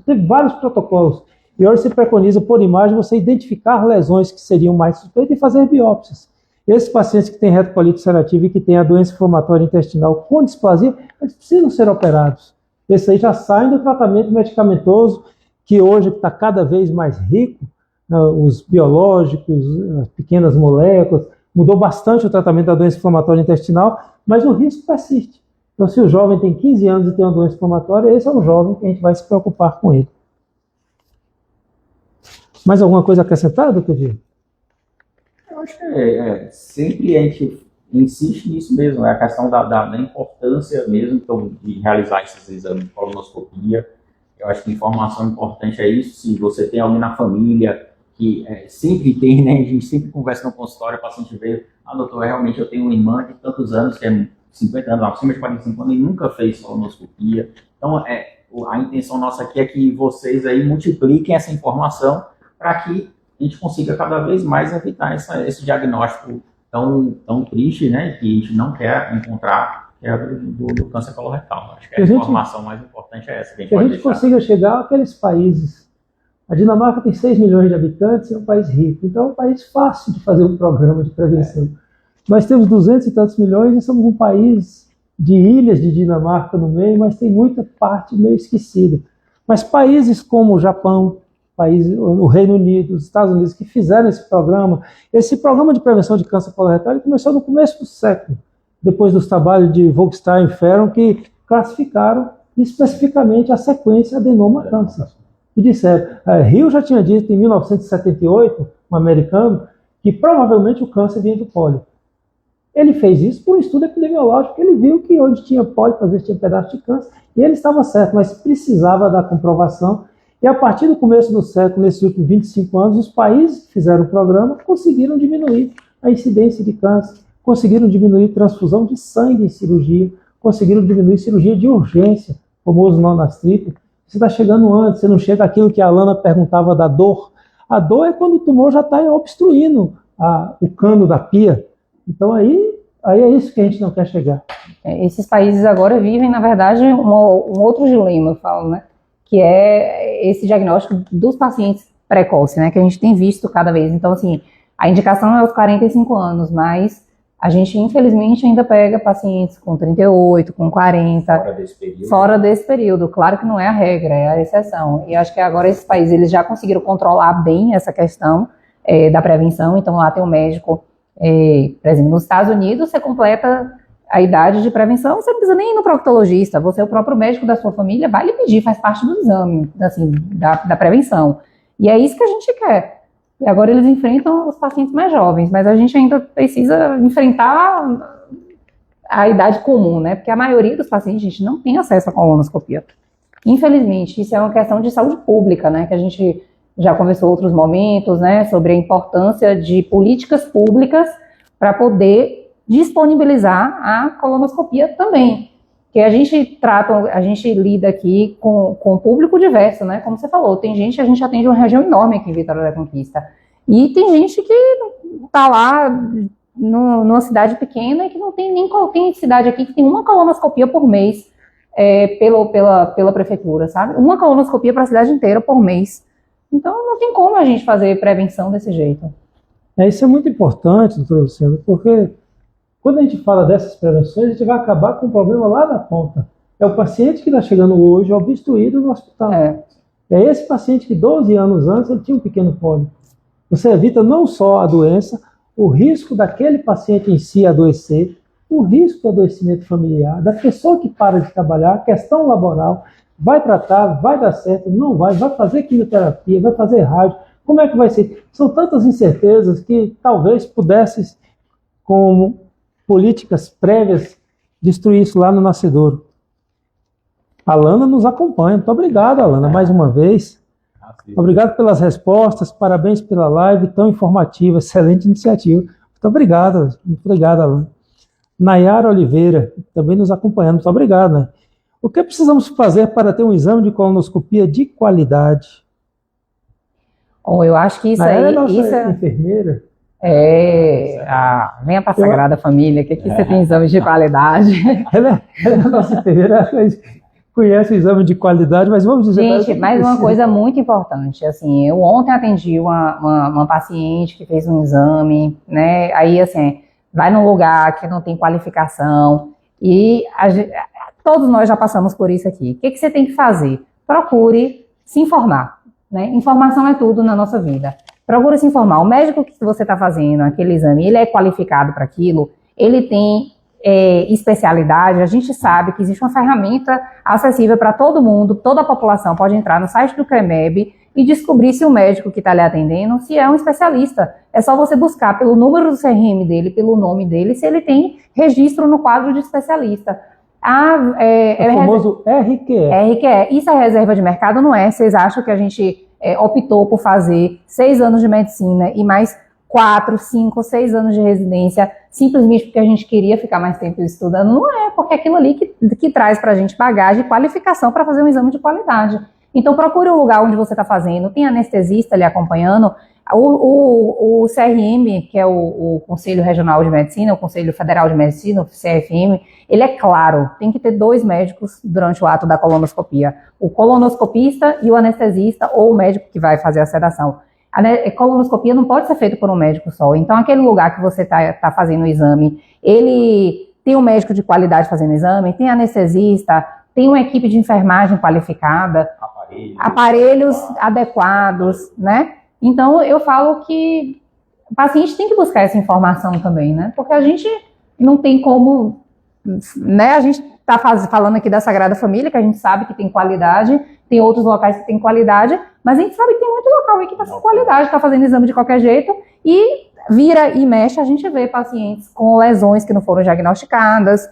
teve vários protocolos. E hoje se preconiza por imagem você identificar lesões que seriam mais suspeitas e fazer biópsias. Esses pacientes que têm retocolite ulcerativa e que têm a doença inflamatória intestinal com displasia, eles precisam ser operados. Esses aí já saem do tratamento medicamentoso, que hoje está cada vez mais rico, os biológicos, as pequenas moléculas, mudou bastante o tratamento da doença inflamatória intestinal, mas o risco persiste. Então, se o jovem tem 15 anos e tem uma doença inflamatória, esse é um jovem que a gente vai se preocupar com ele. Mais alguma coisa a acrescentar, doutor Diego? Eu acho que sempre a gente insiste nisso mesmo, é a questão da importância mesmo então, de realizar esses exames de colonoscopia. Eu acho que informação importante é isso. Se você tem alguém na família que sempre tem, né? A gente sempre conversa no consultório, o paciente vê, doutor, realmente eu tenho uma irmã de tantos anos, que é 50 anos, acima de 45 anos, e nunca fez colonoscopia. Então, a intenção nossa aqui é que vocês aí multipliquem essa informação para que a gente consiga cada vez mais evitar esse diagnóstico tão triste, né, que a gente não quer encontrar, que é do câncer coloretal. Acho que a informação mais importante é essa. Que a gente consiga chegar àqueles países. A Dinamarca tem 6 milhões de habitantes, é um país rico, então é um país fácil de fazer um programa de prevenção. Nós temos 200 e tantos milhões e somos um país de ilhas de Dinamarca no meio, mas tem muita parte meio esquecida. Mas países como o Japão, o Reino Unido, os Estados Unidos, que fizeram esse programa de prevenção de câncer coloretal, ele começou no começo do século, depois dos trabalhos de Volkstein e Ferron, que classificaram especificamente a sequência adenoma-câncer. E disseram, Hill já tinha dito em 1978, um americano, que provavelmente o câncer vinha do pólipo. Ele fez isso por um estudo epidemiológico, ele viu que onde tinha pólipo, às vezes tinha pedaço de câncer, e ele estava certo, mas precisava da comprovação. E a partir do começo do século, nesses últimos 25 anos, os países que fizeram o programa conseguiram diminuir a incidência de câncer, conseguiram diminuir transfusão de sangue em cirurgia, conseguiram diminuir cirurgia de urgência, famoso nonastrip. Você está chegando antes, você não chega àquilo que a Alana perguntava da dor. A dor é quando o tumor já está obstruindo o cano da pia. Então aí é isso que a gente não quer chegar. Esses países agora vivem, na verdade, um outro dilema, eu falo, né? Que é esse diagnóstico dos pacientes precoces, né? Que a gente tem visto cada vez. Então, assim, a indicação é aos 45 anos, mas A gente, infelizmente, ainda pega pacientes com 38, com 40, fora desse período. Claro que não é a regra, é a exceção. E acho que agora esses países eles já conseguiram controlar bem essa questão da prevenção. Então, lá tem um médico, por exemplo, nos Estados Unidos, você completa a idade de prevenção, você não precisa nem ir no proctologista, você, o próprio médico da sua família, vai lhe pedir, faz parte do exame, assim, da prevenção. E é isso que a gente quer. E agora eles enfrentam os pacientes mais jovens, mas a gente ainda precisa enfrentar a idade comum, né? Porque a maioria dos pacientes, a gente não tem acesso à colonoscopia. Infelizmente, isso é uma questão de saúde pública, né? Que a gente já conversou em outros momentos, né? Sobre a importância de políticas públicas para poder disponibilizar a colonoscopia também. Que a gente lida aqui com um público diverso, né? Como você falou, tem gente, a gente atende uma região enorme aqui em Vitória da Conquista. E tem gente que está lá numa cidade pequena e que não tem nem tem cidade aqui que tem uma colonoscopia por mês pela prefeitura, sabe? Uma colonoscopia para a cidade inteira por mês. Então não tem como a gente fazer prevenção desse jeito. Isso é muito importante, doutor Luciano, porque quando a gente fala dessas prevenções, a gente vai acabar com o problema lá na ponta. É o paciente que está chegando hoje obstruído no hospital. É esse paciente que 12 anos antes ele tinha um pequeno pólipo. Você evita não só a doença, o risco daquele paciente em si adoecer, o risco do adoecimento familiar, da pessoa que para de trabalhar, questão laboral, vai tratar, vai dar certo, não vai fazer quimioterapia, vai fazer rádio. Como é que vai ser? São tantas incertezas que talvez pudesse, como políticas prévias, destruir isso lá no nascedouro. A Alana nos acompanha. Muito obrigado, Alana, mais uma vez. Obrigado pelas respostas, parabéns pela live tão informativa, excelente iniciativa. Muito obrigado, Alana. Nayara Oliveira, também nos acompanhando. Muito obrigado, né? O que precisamos fazer para ter um exame de colonoscopia de qualidade? Eu acho que isso Nayara é nossa enfermeira. Venha para a Sagrada Família, que aqui você tem exames de qualidade. Ela é a nossa enfermeira, conhece o exame de qualidade, mas vamos dizer... Gente, mais uma coisa muito importante, assim, eu ontem atendi uma paciente que fez um exame, né, aí assim, vai num lugar que não tem qualificação, e todos nós já passamos por isso aqui. O que você tem que fazer? Procure se informar, né, informação é tudo na nossa vida. Procure se informar. O médico que você está fazendo aquele exame, ele é qualificado para aquilo, ele tem especialidade. A gente sabe que existe uma ferramenta acessível para todo mundo, toda a população pode entrar no site do CREMEB e descobrir se o médico que está lhe atendendo, se é um especialista. É só você buscar pelo número do CRM dele, pelo nome dele, se ele tem registro no quadro de especialista. O famoso RQE. RQE. Isso é reserva de mercado? Não é. Vocês acham que a gente optou por fazer 6 anos de medicina e mais 4, 5, 6 anos de residência, simplesmente porque a gente queria ficar mais tempo estudando? Não é, porque é aquilo ali que traz pra gente bagagem e qualificação para fazer um exame de qualidade. Então procure o lugar onde você está fazendo, tem anestesista ali acompanhando, o CRM, que é o Conselho Regional de Medicina, o Conselho Federal de Medicina, o CFM, ele é claro, tem que ter 2 médicos durante o ato da colonoscopia, o colonoscopista e o anestesista, ou o médico que vai fazer a sedação. A colonoscopia não pode ser feita por um médico só, então aquele lugar que você está fazendo o exame, ele tem um médico de qualidade fazendo o exame, tem anestesista, tem uma equipe de enfermagem qualificada, aparelhos adequados, né? Então, eu falo que o paciente tem que buscar essa informação também, né? Porque a gente não tem como, né? A gente está falando aqui da Sagrada Família, que a gente sabe que tem qualidade, tem outros locais que tem qualidade, mas a gente sabe que tem muito local aí que está sem qualidade, está fazendo exame de qualquer jeito e vira e mexe, a gente vê pacientes com lesões que não foram diagnosticadas,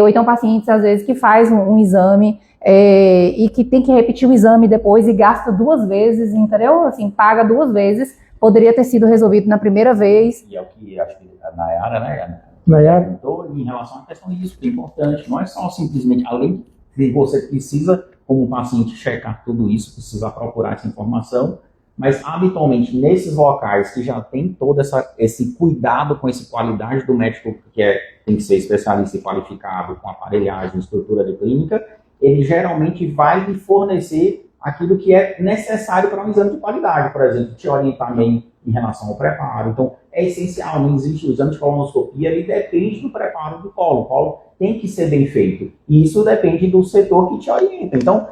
ou então pacientes, às vezes, que faz um exame e que tem que repetir o exame depois e gasta 2 vezes, entendeu? Assim, paga 2 vezes, poderia ter sido resolvido na primeira vez. E é o que acho que a Nayara, né? Nayara? Em relação à questão disso, que é importante, não é só simplesmente, além de você precisa, como paciente, checar tudo isso, precisa procurar essa informação, mas habitualmente nesses locais que já tem todo esse cuidado com essa qualidade do médico, que tem que ser especialista e qualificado com aparelhagem, estrutura de clínica, ele geralmente vai lhe fornecer aquilo que é necessário para um exame de qualidade, por exemplo, te orientar bem em relação ao preparo. Então, é essencial, não existe o exame de colonoscopia, ele depende do preparo do colo. O colo tem que ser bem feito. E isso depende do setor que te orienta. Então,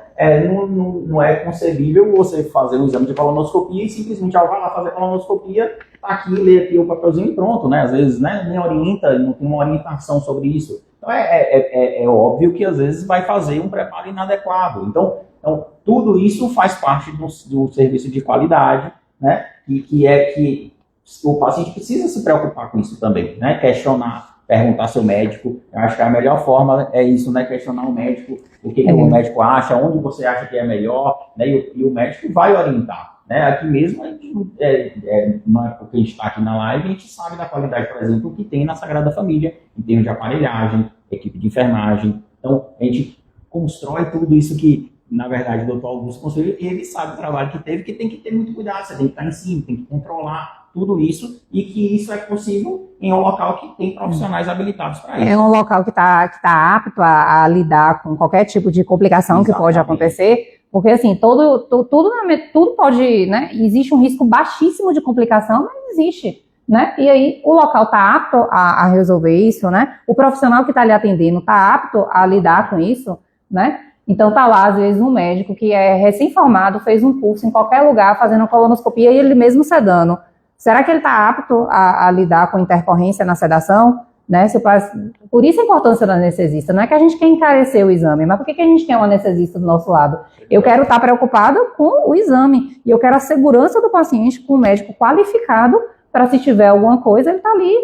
não é concebível você fazer um exame de colonoscopia e simplesmente, vai lá fazer a colonoscopia, tá aqui, lê aqui o papelzinho e pronto, né? Às vezes, né, nem orienta, não tem uma orientação sobre isso. Então, é óbvio que às vezes vai fazer um preparo inadequado. Então tudo isso faz parte do serviço de qualidade, né? Que o paciente precisa se preocupar com isso também, né? Questionar, perguntar ao seu médico. Eu acho que a melhor forma é isso, né? Questionar o médico, o que o médico acha, onde você acha que é melhor, né? E o médico vai orientar, né? Aqui mesmo, a gente, porque a gente está aqui na live, a gente sabe da qualidade, por exemplo, que tem na Sagrada Família, em termos de aparelhagem, equipe de enfermagem. Então, a gente constrói tudo isso que, na verdade, o doutor Augusto construiu, e ele sabe o trabalho que teve, que tem que ter muito cuidado, você tem que estar em cima, tem que controlar tudo isso, e que isso é possível em um local que tem profissionais habilitados para isso. É um local que tá apto a lidar com qualquer tipo de complicação que pode acontecer, porque assim, tudo pode, né, existe um risco baixíssimo de complicação, mas existe, né, e aí o local está apto a resolver isso, né, o profissional que está ali atendendo está apto a lidar com isso, né. Então tá lá, às vezes, um médico que é recém-formado, fez um curso em qualquer lugar, fazendo colonoscopia e ele mesmo sedando. Será que ele está apto a lidar com intercorrência na sedação? Né? Por isso a importância do anestesista. Não é que a gente quer encarecer o exame, mas por que a gente quer um anestesista do nosso lado? Eu quero estar preocupado com o exame e eu quero a segurança do paciente com um médico qualificado para, se tiver alguma coisa, ele está ali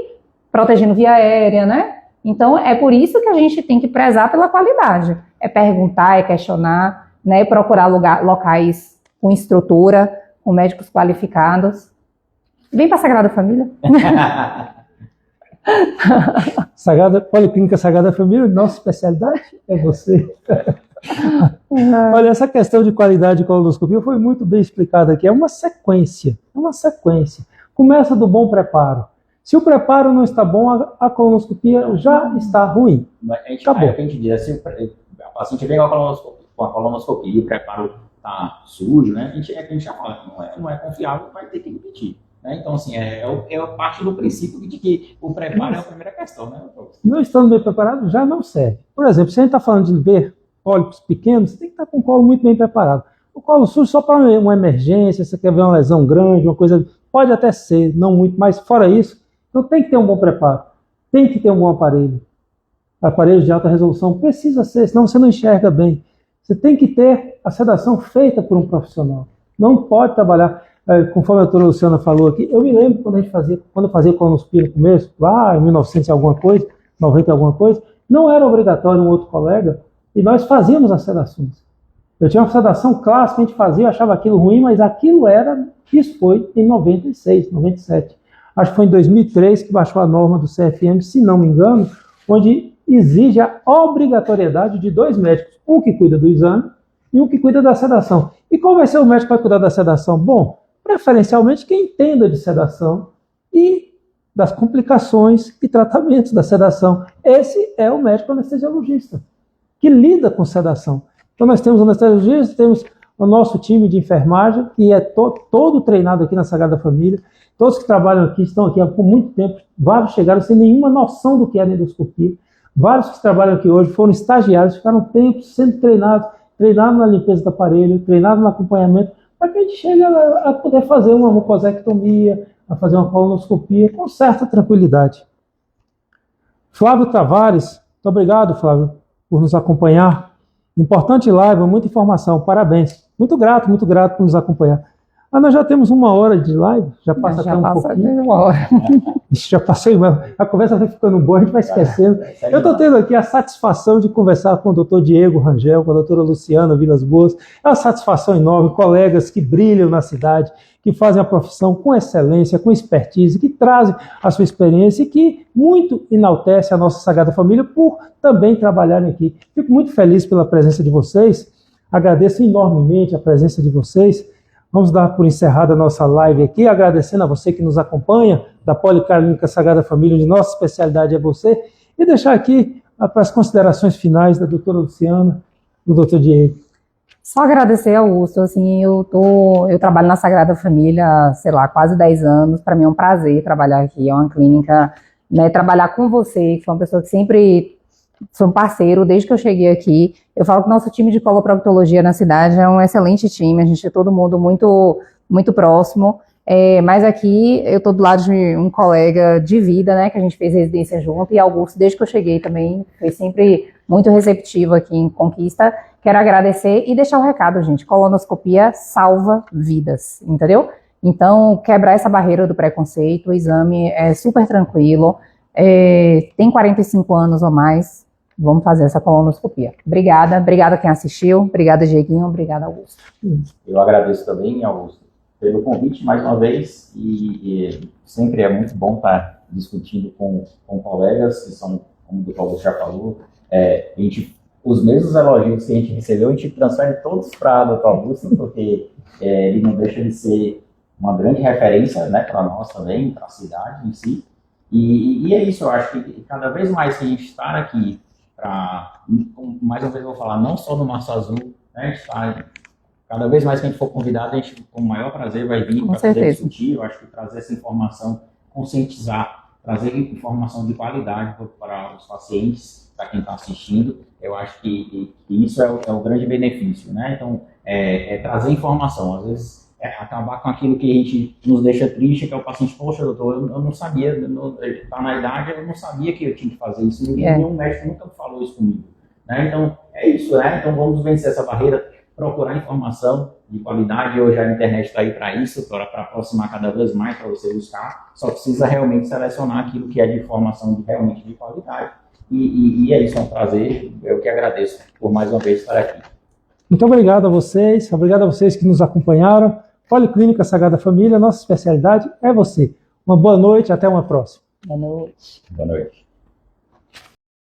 protegendo via aérea, né? Então, é por isso que a gente tem que prezar pela qualidade. É perguntar, é questionar, né? Procurar locais com estrutura, com médicos qualificados. Vem para a Sagrada Família. Policlínica Sagrada Família, nossa especialidade é você. Olha, essa questão de qualidade de colonoscopia foi muito bem explicada aqui. É uma sequência. Começa do bom preparo. Se o preparo não está bom, a colonoscopia já está ruim. Acabou. É o que a gente diz, se a paciente vem com a colonoscopia e o preparo está sujo, né? A gente já fala, não é confiável, vai ter que repetir. Né? Então, assim, é parte do princípio de que o preparo é a primeira questão, né? Não estando bem preparado, já não serve. Por exemplo, se a gente está falando de ver pólipos pequenos, você tem que estar com o colo muito bem preparado. O colo sujo só para uma emergência, você quer ver uma lesão grande, uma coisa, pode até ser, não muito, mas fora isso, então tem que ter um bom preparo, tem que ter um bom aparelho. Aparelho de alta resolução precisa ser, senão você não enxerga bem. Você tem que ter a sedação feita por um profissional. Não pode trabalhar, conforme a doutora Luciana falou aqui, eu me lembro quando eu fazia colonoscopia no começo, lá em 1900 e alguma coisa, 90 e alguma coisa, não era obrigatório um outro colega, e nós fazíamos as sedações. Eu tinha uma sedação clássica, a gente fazia, achava aquilo ruim, mas isso foi em 96, 97. Acho que foi em 2003 que baixou a norma do CFM, se não me engano, onde exige a obrigatoriedade de 2 médicos, um que cuida do exame e um que cuida da sedação. E qual vai ser o médico que vai cuidar da sedação? Bom, preferencialmente quem entenda de sedação e das complicações e tratamentos da sedação. Esse é o médico anestesiologista, que lida com sedação. Então nós temos anestesiologistas, temos o nosso time de enfermagem, que é todo treinado aqui na Sagrada Família. Todos que trabalham aqui estão aqui há muito tempo, vários chegaram sem nenhuma noção do que é endoscopia. Vários que trabalham aqui hoje foram estagiários, ficaram tempo sendo treinados na limpeza do aparelho, treinados no acompanhamento, para que a gente chegue a poder fazer uma mucosectomia, a fazer uma colonoscopia com certa tranquilidade. Flávio Tavares, muito obrigado, Flávio, por nos acompanhar. Importante live, muita informação, parabéns. Muito grato por nos acompanhar. Nós já temos 1 hora de live, já passa até um pouquinho. 1 hora. Já passei, a conversa vai ficando boa, a gente vai esquecendo. Eu estou tendo aqui a satisfação de conversar com o doutor Diego Rangel, com a doutora Luciana Vilas Boas. É uma satisfação enorme, colegas que brilham na cidade, que fazem a profissão com excelência, com expertise, que trazem a sua experiência e que muito enaltece a nossa Sagrada Família por também trabalharem aqui. Fico muito feliz pela presença de vocês, agradeço enormemente a presença de vocês. Vamos dar por encerrada a nossa live aqui, agradecendo a você que nos acompanha, da Policlínica Sagrada Família, onde nossa especialidade é você, e deixar aqui para as considerações finais da doutora Luciana, do doutor Diego. Só agradecer, Augusto, assim, eu trabalho na Sagrada Família, sei lá, quase 10 anos, para mim é um prazer trabalhar aqui, é uma clínica, né, trabalhar com você, que foi uma pessoa que sempre foi um parceiro desde que eu cheguei aqui. Eu falo que o nosso time de coloproctologia na cidade é um excelente time, a gente é todo mundo muito, muito próximo, mas aqui eu estou do lado de um colega de vida, né, que a gente fez residência junto, e Augusto, desde que eu cheguei também, foi sempre muito receptivo aqui em Conquista. Quero agradecer e deixar um recado, gente. Colonoscopia salva vidas, entendeu? Então, quebrar essa barreira do preconceito, o exame é super tranquilo, tem 45 anos ou mais, vamos fazer essa colonoscopia. Obrigada quem assistiu, obrigada Dieguinho, obrigada Augusto. Eu agradeço também, Augusto, pelo convite mais uma vez, e sempre é muito bom estar discutindo com colegas que são, como o Dr. Augusto já falou, os mesmos elogios que a gente recebeu, a gente transfere todos para o Dr. Augusto, porque ele não deixa de ser uma grande referência, né, para nós também, para a cidade em si. E é isso, eu acho que cada vez mais que a gente está aqui, mais uma vez eu vou falar, não só no Março Azul, né, cada vez mais que a gente for convidado, a gente com o maior prazer vai vir para poder discutir. Eu acho que trazer essa informação, conscientizar, trazer informação de qualidade para os pacientes, para quem está assistindo, eu acho que isso é o grande benefício, né? Então, trazer informação, às vezes acabar com aquilo que a gente nos deixa triste, que é o paciente, poxa, doutor, eu não sabia, está na idade, eu não sabia que eu tinha que fazer isso, nenhum médico nunca falou isso comigo, né? Então, é isso, né? Então, vamos vencer essa barreira, procurar informação de qualidade. Hoje a internet está aí para isso, para aproximar cada vez mais, para você buscar, só precisa realmente selecionar aquilo que é de informação realmente de qualidade. E é isso, é um prazer, eu que agradeço por mais uma vez estar aqui. Muito obrigado a vocês que nos acompanharam. Policlínica Sagrada Família, nossa especialidade é você. Uma boa noite, até uma próxima. Boa noite. Boa noite.